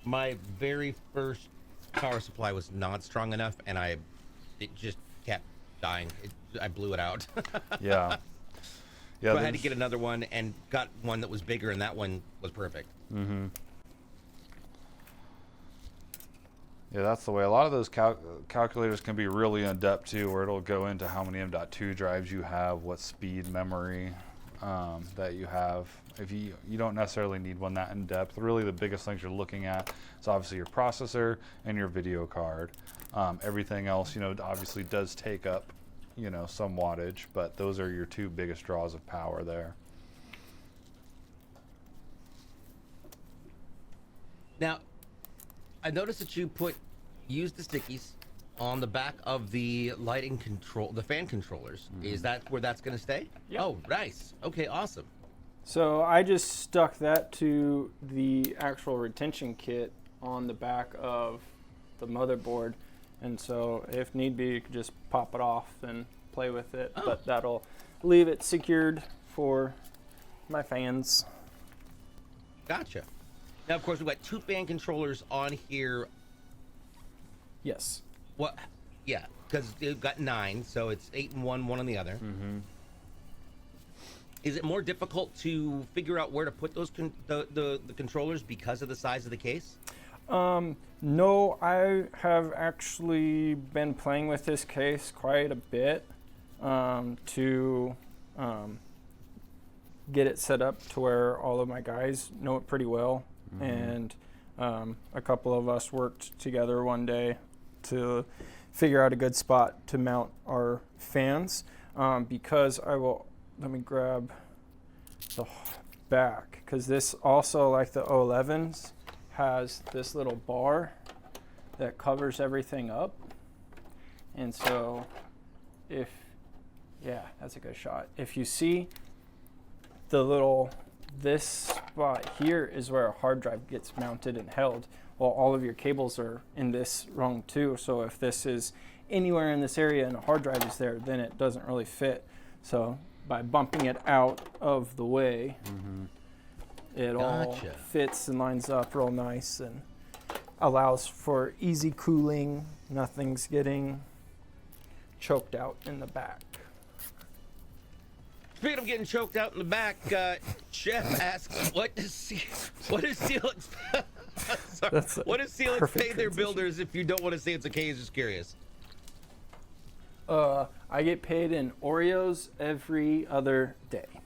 My very first power supply was not strong enough, and it just kept dying. I blew it out. Yeah. Yeah. So I had to get another one, and got one that was bigger, and that one was perfect. Mm-hmm. Yeah, that's the way. A lot of those calculators can be really in depth too, where it'll go into how many M.2 drives you have, what speed memory that you have. If you don't necessarily need one that in depth. Really, the biggest things you're looking at is obviously your processor and your video card. Everything else, obviously does take up, some wattage, but those are your two biggest draws of power there. Now, I noticed that you used the stickies on the back of the lighting control, the fan controllers. Is that where that's going to stay? Yep. Oh, nice. Okay, awesome. So I just stuck that to the actual retention kit on the back of the motherboard. And so if need be, you could just pop it off and play with it. Oh. But that'll leave it secured for my fans. Gotcha. Now, of course, we've got two fan controllers on here. Yes. What? Yeah, because they've got 9, so it's 8 in one on the other. Mm-hmm. Is it more difficult to figure out where to put those the controllers because of the size of the case? No, I have actually been playing with this case quite a bit to get it set up to where all of my guys know it pretty well. Mm-hmm. And a couple of us worked together one day to figure out a good spot to mount our fans, because let me grab the back, because this also, like the 11s, has this little bar that covers everything up. And so that's a good shot. If you see this spot here is where a hard drive gets mounted and held. Well, all of your cables are in this rung too. So if this is anywhere in this area and a hard drive is there, then it doesn't really fit. So by bumping it out of the way, it all fits and lines up real nice and allows for easy cooling. Nothing's getting choked out in the back. Speaking of getting choked out in the back, Chef asks, what does CLX sorry, That's a what does CLX perfect pay their transition. builders? If you don't want to say it's okay, just curious. I get paid in Oreos every other day. I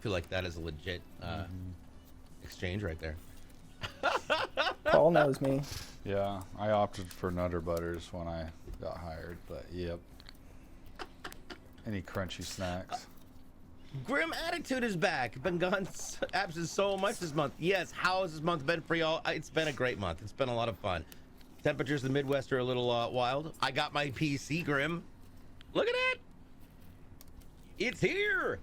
feel like that is a legit exchange right there. Paul knows me. Yeah, I opted for Nutter Butters when I got hired, but yep. Any crunchy snacks? Grim Attitude is back. Been gone absent so much this month. Yes, how has this month been for y'all? It's been a great month. It's been a lot of fun. Temperatures in the Midwest are a little wild. I got my PC, Grim. Look at it. It's here.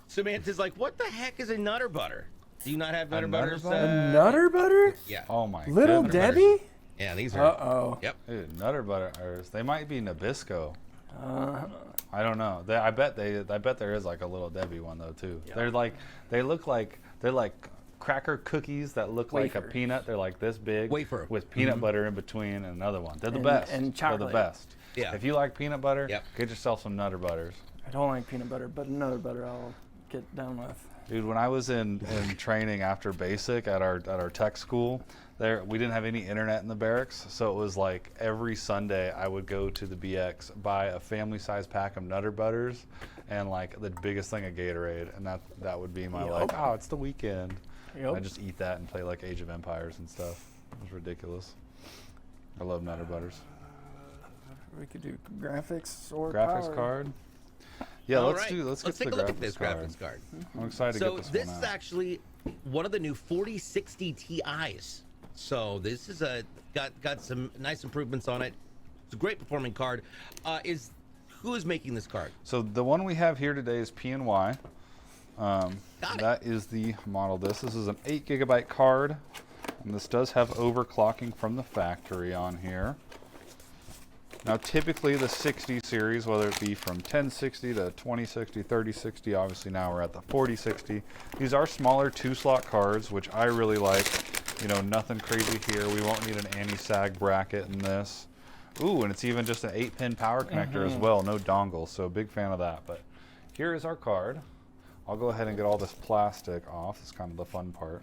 Samantha's like, what the heck is a Nutter Butter? Do you not have Nutter Nutter Butters? Butter? Nutter butter? Yeah. Oh my Little goodness. Nutter Debbie? Yeah, these are. Uh-oh. Yep. Dude, Nutter Butters. They might be Nabisco. Uh, I don't know. I bet there is like a Little Debbie one though too. Yeah. They're like cracker cookies that look like a Wafer. peanut. They're like this big Wafer. with peanut butter in between and another one. They're the And- best. and They're chocolate. the best. Yeah. If you like peanut butter, Yep. get yourself some Nutter Butters. I don't like peanut butter, but another butter I'll get down with. Dude, when I was in training after basic at our tech school, we didn't have any internet in the barracks, so it was like every Sunday I would go to the BX, buy a family-sized pack of Nutter Butters, and like the biggest thing of Gatorade, and that would be my like, oh, it's the weekend. Yep. I just eat that and play like Age of Empires and stuff. It was ridiculous. I love Nutter Butters. We could do graphics or Graphics power. card. Yeah, All let's right. get Let's to take the a look at this card. graphics card. I'm excited to So get this this one is out. actually one of the new 4060 Ti's. So this is got some nice improvements on it. It's a great performing card. Who is making this card? So the one we have here today is PNY. Got it. That is the model. This is an 8 GB card, and this does have overclocking from the factory on here. Now typically the 60 series, whether it be from 1060 to 2060, 3060, obviously now we're at the 4060. These are smaller 2-slot cards, which I really like. You know, nothing crazy here. We won't need an anti-sag bracket in this. Ooh, and it's even just an 8-pin power connector as well, no dongle, so big fan of that. But here is our card. I'll go ahead and get all this plastic off. It's kind of the fun part.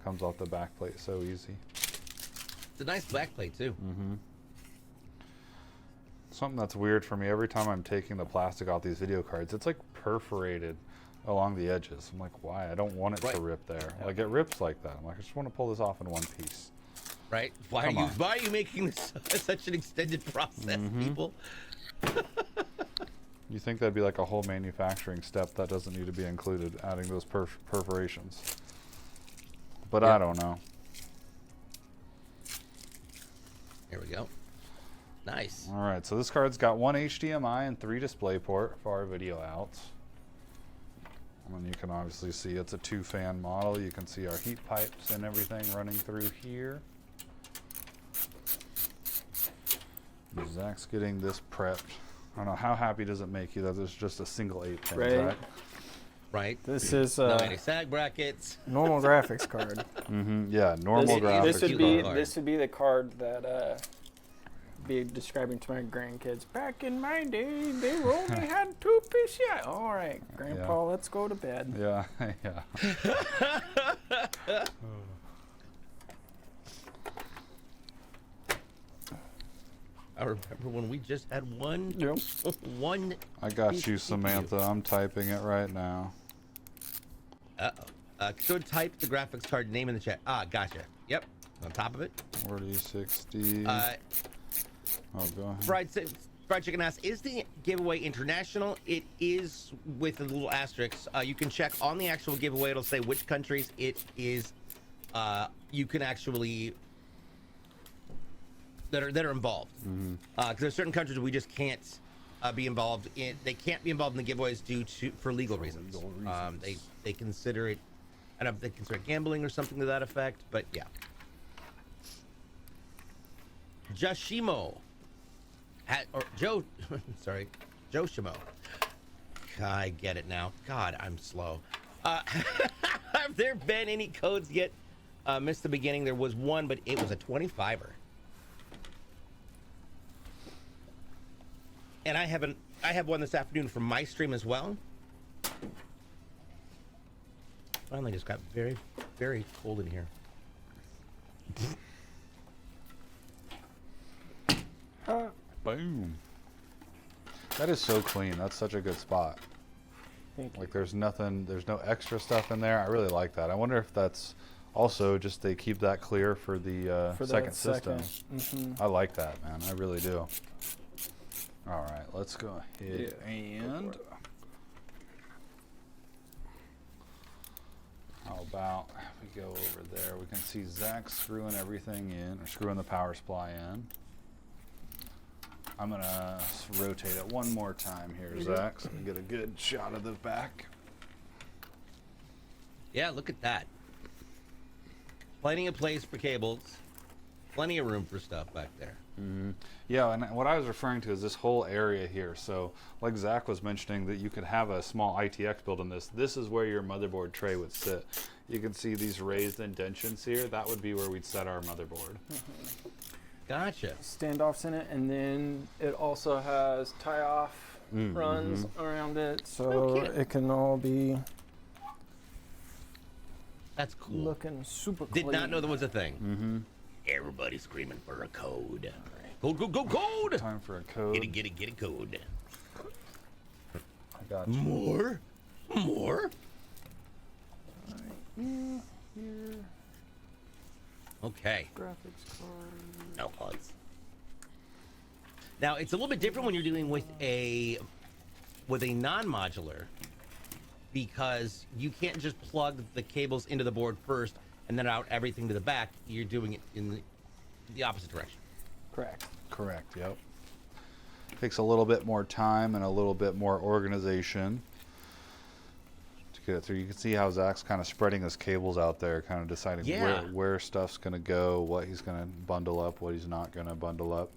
Comes off the back plate so easy. It's a nice back plate too. Something that's weird for me, every time I'm taking the plastic off these video cards, it's like perforated along the edges. I'm like, why? I don't want it to rip there. Like, it rips like that. I'm like, I just want to pull this off in one piece. Right? Why are you making this such an extended process, people? You think that'd be like a whole manufacturing step that doesn't need to be included, adding those perforations. But I don't know. Here we go. Nice. All right, so this card's got 1 HDMI and 3 DisplayPort for our video outs. And you can obviously see it's a 2-fan model. You can see our heat pipes and everything running through here. Zach's getting this prepped. I don't know, how happy does it make you that there's just a single 8-pin, Right. Zach? Right? This is No anti-sag brackets. normal graphics card. Yeah, normal graphics. This would be the card that be describing to my grandkids. Back in my day, they only had 2 PCI. All right, Grandpa, let's go to bed. Yeah, yeah. I remember when we just had one. Yep. One. I got you, CPU. Samantha. I'm typing it right now. So type the graphics card name in the chat. Ah, gotcha. Yep. On top of it. 4060. Uh, oh, go ahead. Fried Chicken asks, is the giveaway international? It is with a little asterisk. You can check on the actual giveaway. It'll say which countries it is. You can actually that are involved. Because there's certain countries we just can't be involved in. They can't be involved in the giveaways for legal reasons. They consider it. I don't know if they consider it gambling or something to that effect. But yeah. Joshimo. Joe Shimo. I get it now. God, I'm slow. Have there been any codes yet? Missed the beginning. There was one, but it was a 25er. and I have one this afternoon from my stream as well. Finally, just got very, very cold in here. Boom. That is so clean. That's such a good spot. Thank you. Like there's nothing, there's no extra stuff in there. I really like that. I wonder if that's also just they keep that clear for the second system. I like that, man. I really do. All right, let's go ahead and how about we go over there? We can see Zach screwing everything in, or screwing the power supply in. I'm gonna rotate it one more time here, Zach, so we get a good shot of the back. Yeah, look at that. Plenty of place for cables. Plenty of room for stuff back there. Yeah, and what I was referring to is this whole area here. So, like Zach was mentioning, that you could have a small ITX built in this. This is where your motherboard tray would sit. You can see these raised indentions here. That would be where we'd set our motherboard. Gotcha. Standoffs in it, and then it also has tie-off runs around it, so it can all be That's cool. looking super clean. Did not know there was a thing. Everybody's screaming for a code. Code, code, code, code! Time for a code. Get it, get it, get it, code. I got you. More? More? Here, Okay. graphics card. No plugs. Now it's a little bit different when you're dealing with a non-modular, because you can't just plug the cables into the board first and then out everything to the back. You're doing it in the opposite direction. Correct. Correct, yep. Takes a little bit more time and a little bit more organization to get it through. You can see how Zach's kind of spreading his cables out there, kind of deciding where stuff's going to go, what he's going to bundle up, what he's not going to bundle up.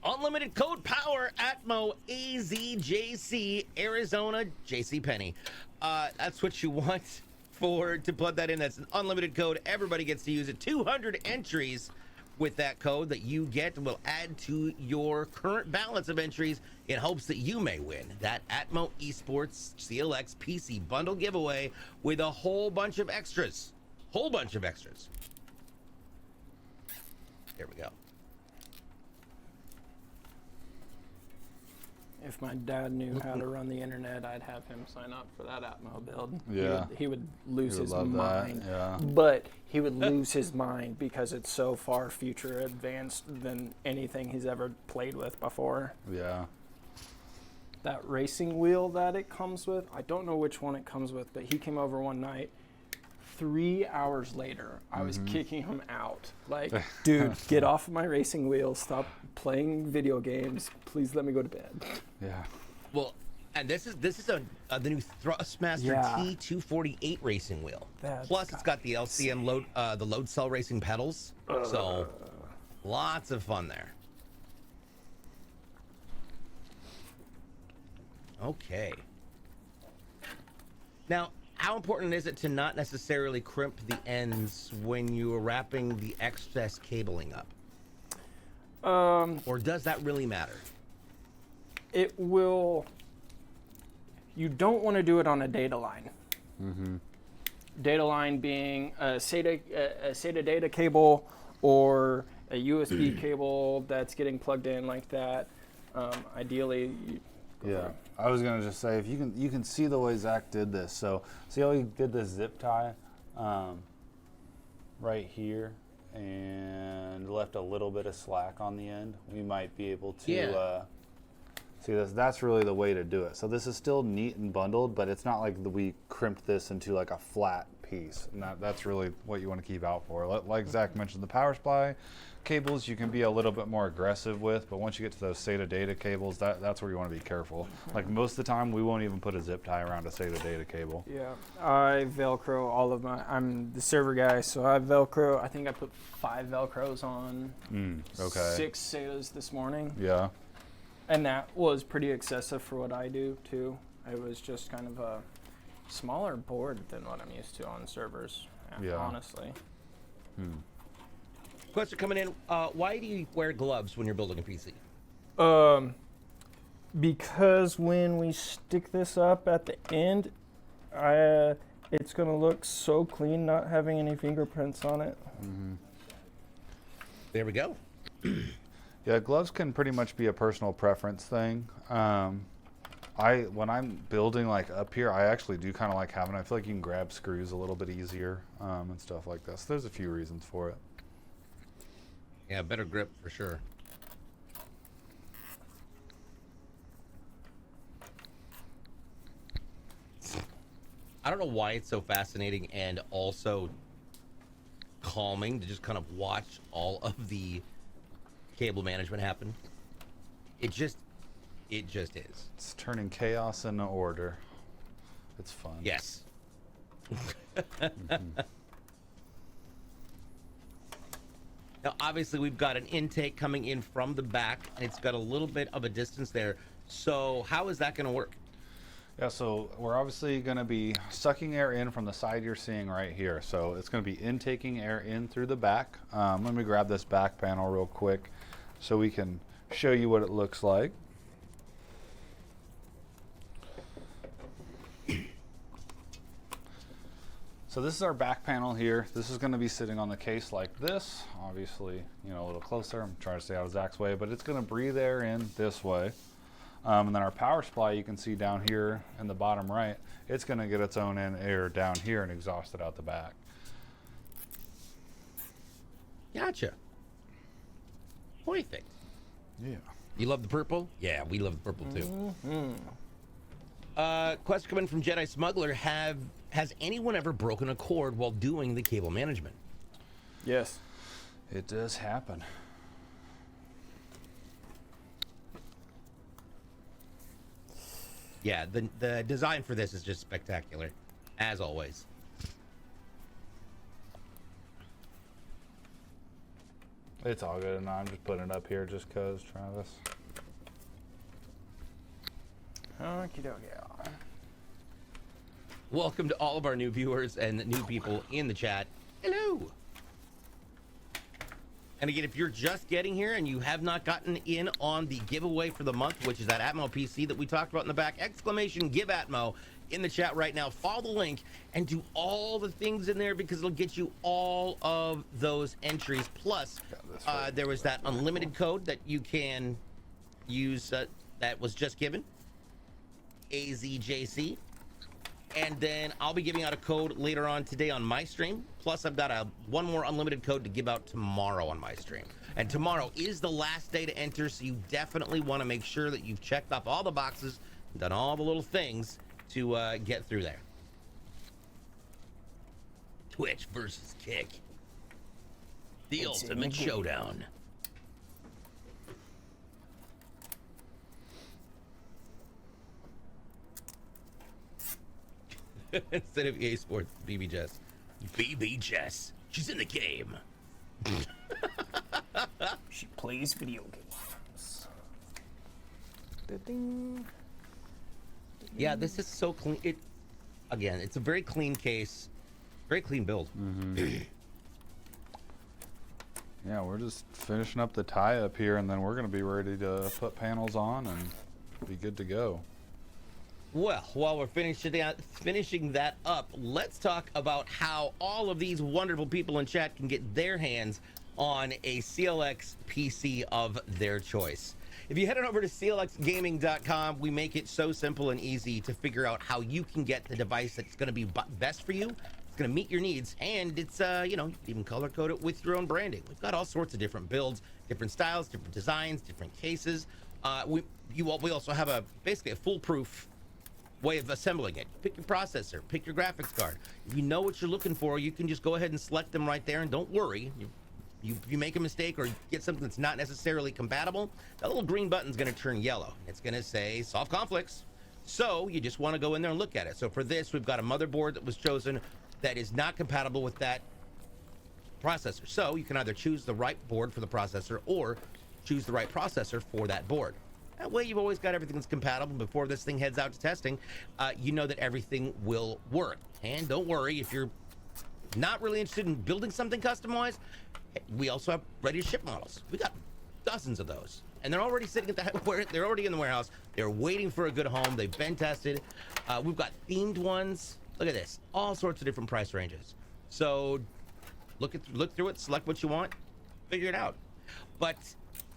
Unlimited code power, Atmo, AZJC, Arizona, JCPenney. That's what you want to plug that in. That's an unlimited code. Everybody gets to use it. 200 entries with that code that you get will add to your current balance of entries in hopes that you may win that Atmo Esports CLX PC bundle giveaway with a whole bunch of extras. Whole bunch of extras. There we go. If my dad knew how to run the internet, I'd have him sign up for that Atmo build. Yeah. He would lose his love mind. that, yeah. But he would lose his mind because it's so far future advanced than anything he's ever played with before. Yeah. That racing wheel that it comes with, I don't know which one it comes with, but he came over one night. 3 hours later, I was kicking him out. Like, dude, get off of my racing wheel. Stop playing video games. Please let me go to bed. Yeah. Well, and this is the new Thrustmaster T248 racing wheel. Plus, it's got the LCM load cell racing pedals. So, lots of fun there. Okay. Now, how important is it to not necessarily crimp the ends when you are wrapping the excess cabling up? Or does that really matter? It will. You don't want to do it on a data line. Data line being a SATA data cable or a USB cable that's getting plugged in like that. Ideally, Yeah, I was gonna just say, if you can see the way Zach did this. So see how he did this zip tie right here and left a little bit of slack on the end. We might be able to see this. That's really the way to do it. So this is still neat and bundled, but it's not like we crimped this into like a flat piece. And that's really what you want to keep out for. Like Zach mentioned, the power supply cables you can be a little bit more aggressive with, but once you get to those SATA data cables, that's where you want to be careful. Like most of the time, we won't even put a zip tie around a SATA data cable. Yeah, I Velcro all of my. I'm the server guy, so I Velcro. I think I put 5 Velcros on. Okay. 6 SATAs this morning. Yeah. And that was pretty excessive for what I do too. It was just kind of a smaller board than what I'm used to on servers. Yeah. Honestly. Question coming in. Why do you wear gloves when you're building a PC? because when we stick this up at the end, it's gonna look so clean not having any fingerprints on it. There we go. Yeah, gloves can pretty much be a personal preference thing. When I'm building like up here, I actually do kind of like having, I feel like you can grab screws a little bit easier and stuff like this. There's a few reasons for it. Yeah, better grip for sure. I don't know why it's so fascinating and also calming to just kind of watch all of the cable management happen. It just is. It's turning chaos into order. It's fun. Yes. Now, obviously, we've got an intake coming in from the back, and it's got a little bit of a distance there. So how is that going to work? Yeah, so we're obviously going to be sucking air in from the side you're seeing right here. So it's going to be intaking air in through the back. Let me grab this back panel real quick so we can show you what it looks like. So this is our back panel here. This is going to be sitting on the case like this. Obviously, you know, a little closer. I'm trying to stay out of Zach's way, but it's going to breathe air in this way. And then our power supply, you can see down here in the bottom right, it's going to get its own air down here and exhaust it out the back. Gotcha. Perfect. Yeah. You love the purple? Yeah, we love the purple too. Question coming from Jedi Smuggler. Has anyone ever broken a cord while doing the cable management? Yes. It does happen. Yeah, the design for this is just spectacular, as always. It's all good, and I'm just putting it up here just because, Travis. Okie dokie. Welcome to all of our new viewers and new people in the chat. Hello. And again, if you're just getting here and you have not gotten in on the giveaway for the month, which is that Atmo PC that we talked about in the back, exclamation give Atmo in the chat right now. Follow the link and do all the things in there because it'll get you all of those entries. Plus, there was that unlimited code that you can use that was just given, AZJC. And then I'll be giving out a code later on today on my stream. Plus, I've got one more unlimited code to give out tomorrow on my stream. And tomorrow is the last day to enter, so you definitely want to make sure that you've checked off all the boxes, done all the little things to get through there. Twitch versus Kick. The ultimate showdown. Instead of EA Sports, BBJess. BBJess. She's in the game. She plays video games. Da-ding. Yeah, this is so clean. Again, it's a very clean case, very clean build. Yeah, we're just finishing up the tie-up here, and then we're going to be ready to put panels on and be good to go. Well, while we're finishing that up, let's talk about how all of these wonderful people in chat can get their hands on a CLX PC of their choice. If you head on over to clxgaming.com, we make it so simple and easy to figure out how you can get the device that's going to be best for you. It's going to meet your needs, and it's, you know, you can even color code it with your own branding. We've got all sorts of different builds, different styles, different designs, different cases. We also have basically a foolproof way of assembling it. Pick your processor, pick your graphics card. If you know what you're looking for, you can just go ahead and select them right there, and don't worry. You make a mistake or get something that's not necessarily compatible, that little green button's going to turn yellow. It's going to say solve conflicts. So you just want to go in there and look at it. So for this, we've got a motherboard that was chosen that is not compatible with that processor. So you can either choose the right board for the processor or choose the right processor for that board. That way you've always got everything that's compatible. Before this thing heads out to testing, you know that everything will work. And don't worry, if you're not really interested in building something customized, we also have ready to ship models. We got dozens of those. and they're already sitting at the they're already in the warehouse. They're waiting for a good home. They've been tested. We've got themed ones. Look at this, all sorts of different price ranges. So look through it, select what you want, figure it out. But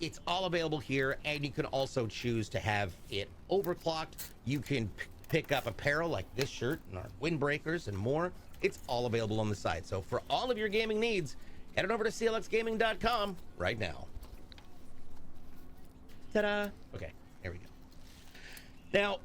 it's all available here, and you can also choose to have it overclocked. You can pick up apparel like this shirt and our windbreakers and more. It's all available on the site. So for all of your gaming needs, head on over to clxgaming.com right now. Ta-da! Okay, there we go. Now,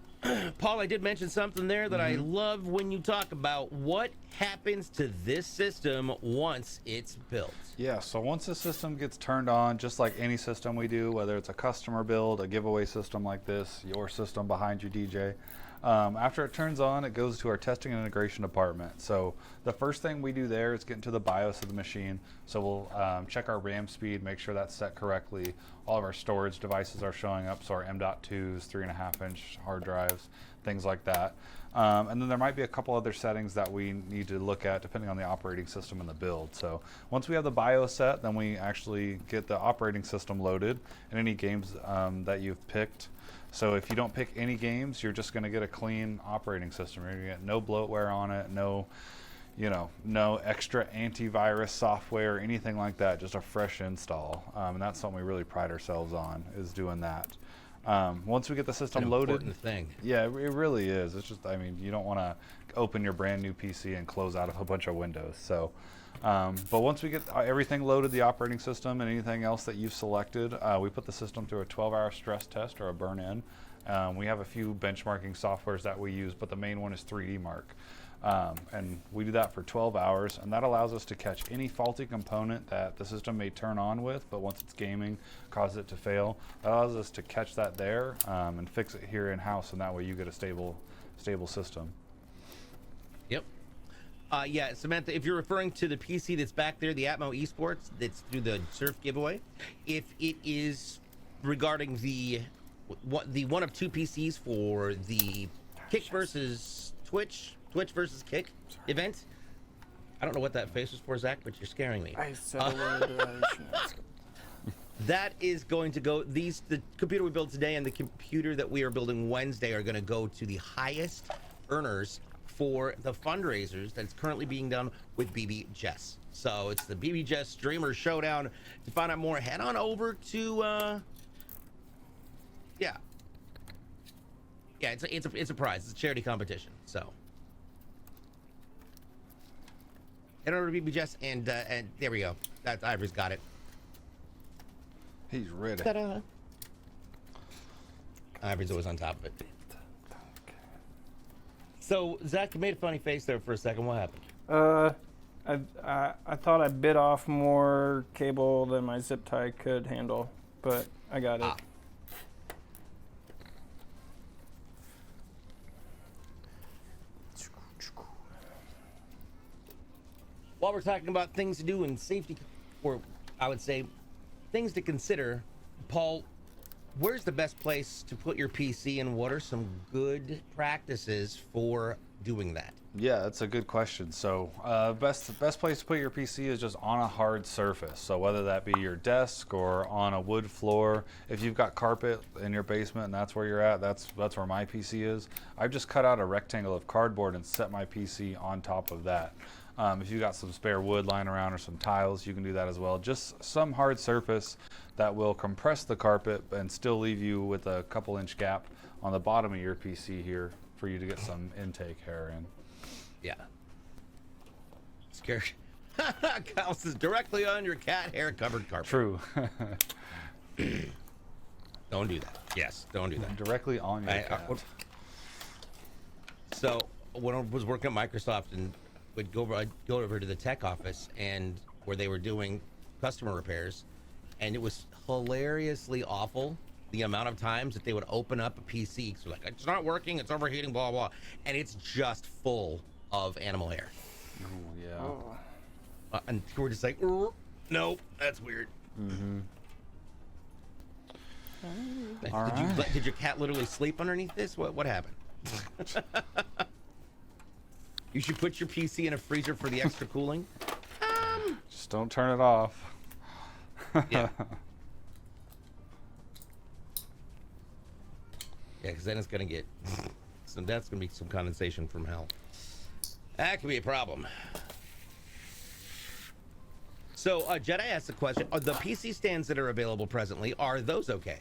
Paul, I did mention something there that I love when you talk about what happens to this system once it's built. Yeah, so once the system gets turned on, just like any system we do, whether it's a customer build, a giveaway system like this, your system behind you, DJ, after it turns on, it goes to our testing and integration department. So the first thing we do there is get into the BIOS of the machine. So we'll check our RAM speed, make sure that's set correctly. All of our storage devices are showing up, so our M.2s, 3.5-inch hard drives, things like that. And then there might be a couple other settings that we need to look at depending on the operating system and the build. So once we have the BIOS set, then we actually get the operating system loaded and any games that you've picked. So if you don't pick any games, you're just going to get a clean operating system. You're going to get no bloatware on it, no extra antivirus software or anything like that, just a fresh install. And that's something we really pride ourselves on, is doing that. Once we get the system loaded, Important thing. yeah, it really is. It's just, I mean, you don't want to open your brand new PC and close out a bunch of windows. So, but once we get everything loaded, the operating system and anything else that you've selected, we put the system through a 12-hour stress test or a burn-in. We have a few benchmarking softwares that we use, but the main one is 3D Mark. And we do that for 12 hours, and that allows us to catch any faulty component that the system may turn on with, but once it's gaming, cause it to fail. That allows us to catch that there and fix it here in-house, and that way you get a stable system. Yep. Yeah, Samantha, if you're referring to the PC that's back there, the Atmo Esports, that's through the Surf giveaway, if it is regarding the one of two PCs for the Kick versus Twitch versus Kick event, I don't know what that face was for, Zach, but you're scaring me. I said a word that I shouldn't ask. That is going to go, the computer we built today and the computer that we are building Wednesday are going to go to the highest earners for the fundraisers that's currently being done with BBJess. So it's the BBJess Streamer Showdown. To find out more, head on over to yeah, it's a prize. It's a charity competition. So head over to BBJess and there we go. That's Ivory's got it. He's ready. Ta-da. Ivory's always on top of it. So Zach, you made a funny face there for a second. What happened? I thought I bit off more cable than my zip tie could handle, but I got it. While we're talking about things to do and safety, or I would say things to consider, Paul, where's the best place to put your PC and what are some good practices for doing that? Yeah, that's a good question. So best place to put your PC is just on a hard surface. So whether that be your desk or on a wood floor, if you've got carpet in your basement and that's where you're at, that's where my PC is. I've just cut out a rectangle of cardboard and set my PC on top of that. If you've got some spare wood lying around or some tiles, you can do that as well. Just some hard surface that will compress the carpet and still leave you with a couple-inch gap on the bottom of your PC here for you to get some intake air in. Yeah. Scary. Kyle says directly on your cat hair covered carpet. True. Don't do that. Yes, don't do that. Directly on your cat. So when I was working at Microsoft and I'd go over to the tech office and where they were doing customer repairs, and it was hilariously awful the amount of times that they would open up a PC because like, it's not working, it's overheating, blah blah, and it's just full of animal hair. Oh yeah. And we're just like, nope, that's weird. Did your cat literally sleep underneath this? What happened? You should put your PC in a freezer for the extra cooling. Just don't turn it off. Yeah. Yeah, because then it's gonna get. So that's gonna be some condensation from hell. That could be a problem. So, Jedi asked a question: are the PC stands that are available presently, are those okay?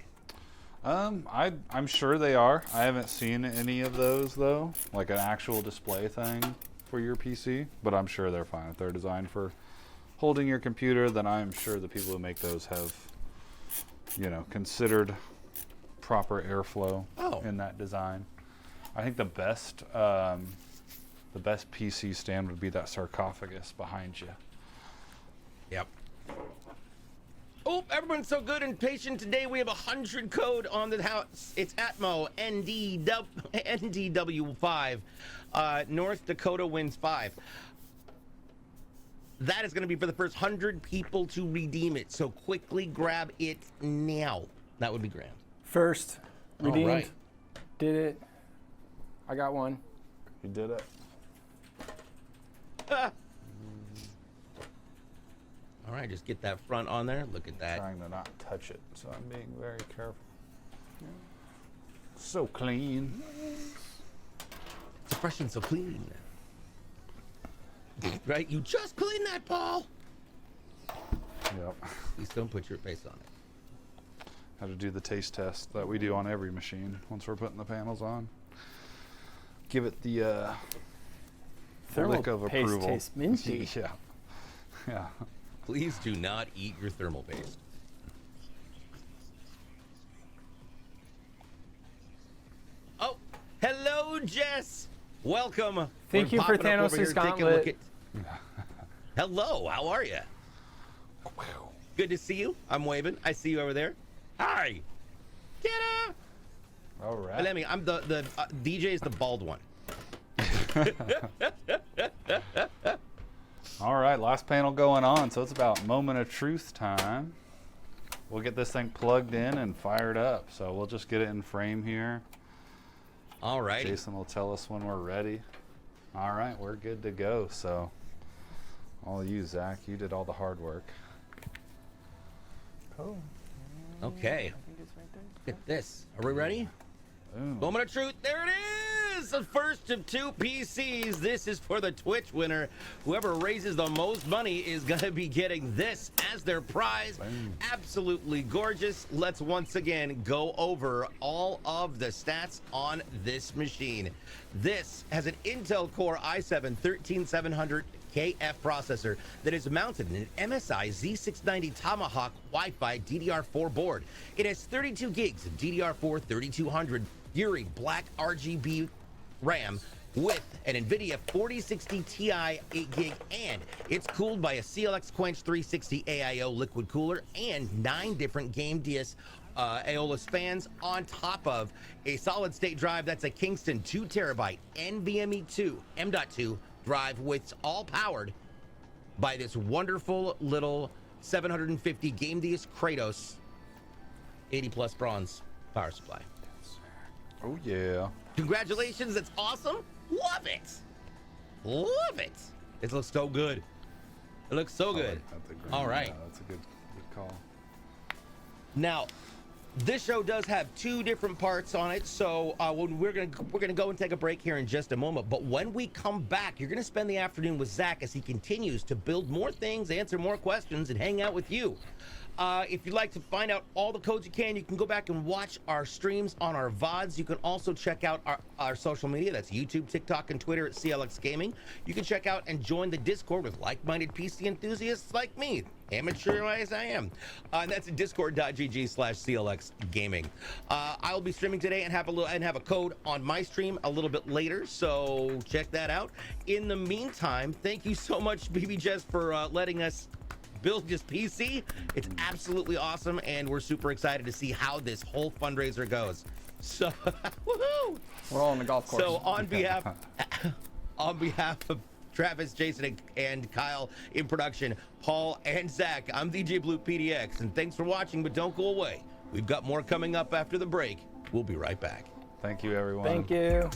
I'm sure they are. I haven't seen any of those though, like an actual display thing for your PC, but I'm sure they're fine. If they're designed for holding your computer, then I'm sure the people who make those have, you know, considered proper airflow in that design. I think the best PC stand would be that sarcophagus behind you. Yep. Oh, everyone's so good and patient today. We have 100 code on the house. It's Atmo NDW5. North Dakota wins 5. That is going to be for the first 100 people to redeem it. So quickly grab it now. That would be grand. First, redeemed. Right. Did it. I got one. You did it. All right, just get that front on there. Look at that. Trying to not touch it, so I'm being very careful. So clean. So fresh and so clean. Right? You just cleaned that, Paul. Yep. Please don't put your face on it. How to do the taste test that we do on every machine once we're putting the panels on. Give it the Thermal lick of paste approval. tastes minty. Yeah. Yeah. Please do not eat your thermal paste. Oh, hello, Jess. Welcome. Thank We're you for popping up over Thanos' here, taking a look gauntlet. Hello, how are you? Good to see you. I'm waving. I see you over there. Hi. Ta-da. All right. Let me. I'm the DJ is the bald one. All right, last panel going on, so it's about moment of truth time. We'll get this thing plugged in and fired up, so we'll just get it in frame here. All right. Jason will tell us when we're ready. All right, we're good to go. So, all you, Zach, you did all the hard work. Cool. Okay. Look at this. Are we ready? Ooh. Moment of truth. There it is. The first of 2 PCs. This is for the Twitch winner. Whoever raises the most money is going to be getting this as their prize. Boom. Absolutely gorgeous. Let's once again go over all of the stats on this machine. This has an Intel Core i7-13700 KF processor that is mounted in an MSI Z690 Tomahawk Wi-Fi DDR4 board. It has 32 gigs of DDR4 3200 Fury Black RGB RAM with an Nvidia 4060 Ti 8 gig, and it's cooled by a CLX Quench 360 AIO liquid cooler and 9 different Gamdias Aeolus fans on top of a solid state drive that's a Kingston 2 terabyte NVMe M.2 drive, which is all powered by this wonderful little 750 Gamdias Kratos 80 plus bronze power supply. Oh, yeah. Congratulations, that's awesome. Love it. Love it. It looks so good. It looks so good. All right. Yeah, that's a good call. Now, this show does have 2 different parts on it, so we're gonna go and take a break here in just a moment. But when we come back, you're gonna spend the afternoon with Zach as he continues to build more things, answer more questions, and hang out with you. If you'd like to find out all the codes you can go back and watch our streams on our VODs. You can also check out our social media. That's YouTube, TikTok, and Twitter at CLX Gaming. You can check out and join the Discord with like-minded PC enthusiasts like me, amateur as I am. And that's at discord.gg/CLX Gaming. I'll be streaming today and have a code on my stream a little bit later, so check that out. In the meantime, thank you so much, BBJess, for letting us build this PC. It's absolutely awesome, and we're super excited to see how this whole fundraiser goes. So, woohoo! We're all on the golf course. So on behalf of Travis, Jason, and Kyle in production, Paul and Zach, I'm DJ BluePDX, and thanks for watching, but don't go away. We've got more coming up after the break. We'll be right back. Thank you, everyone. Thank you.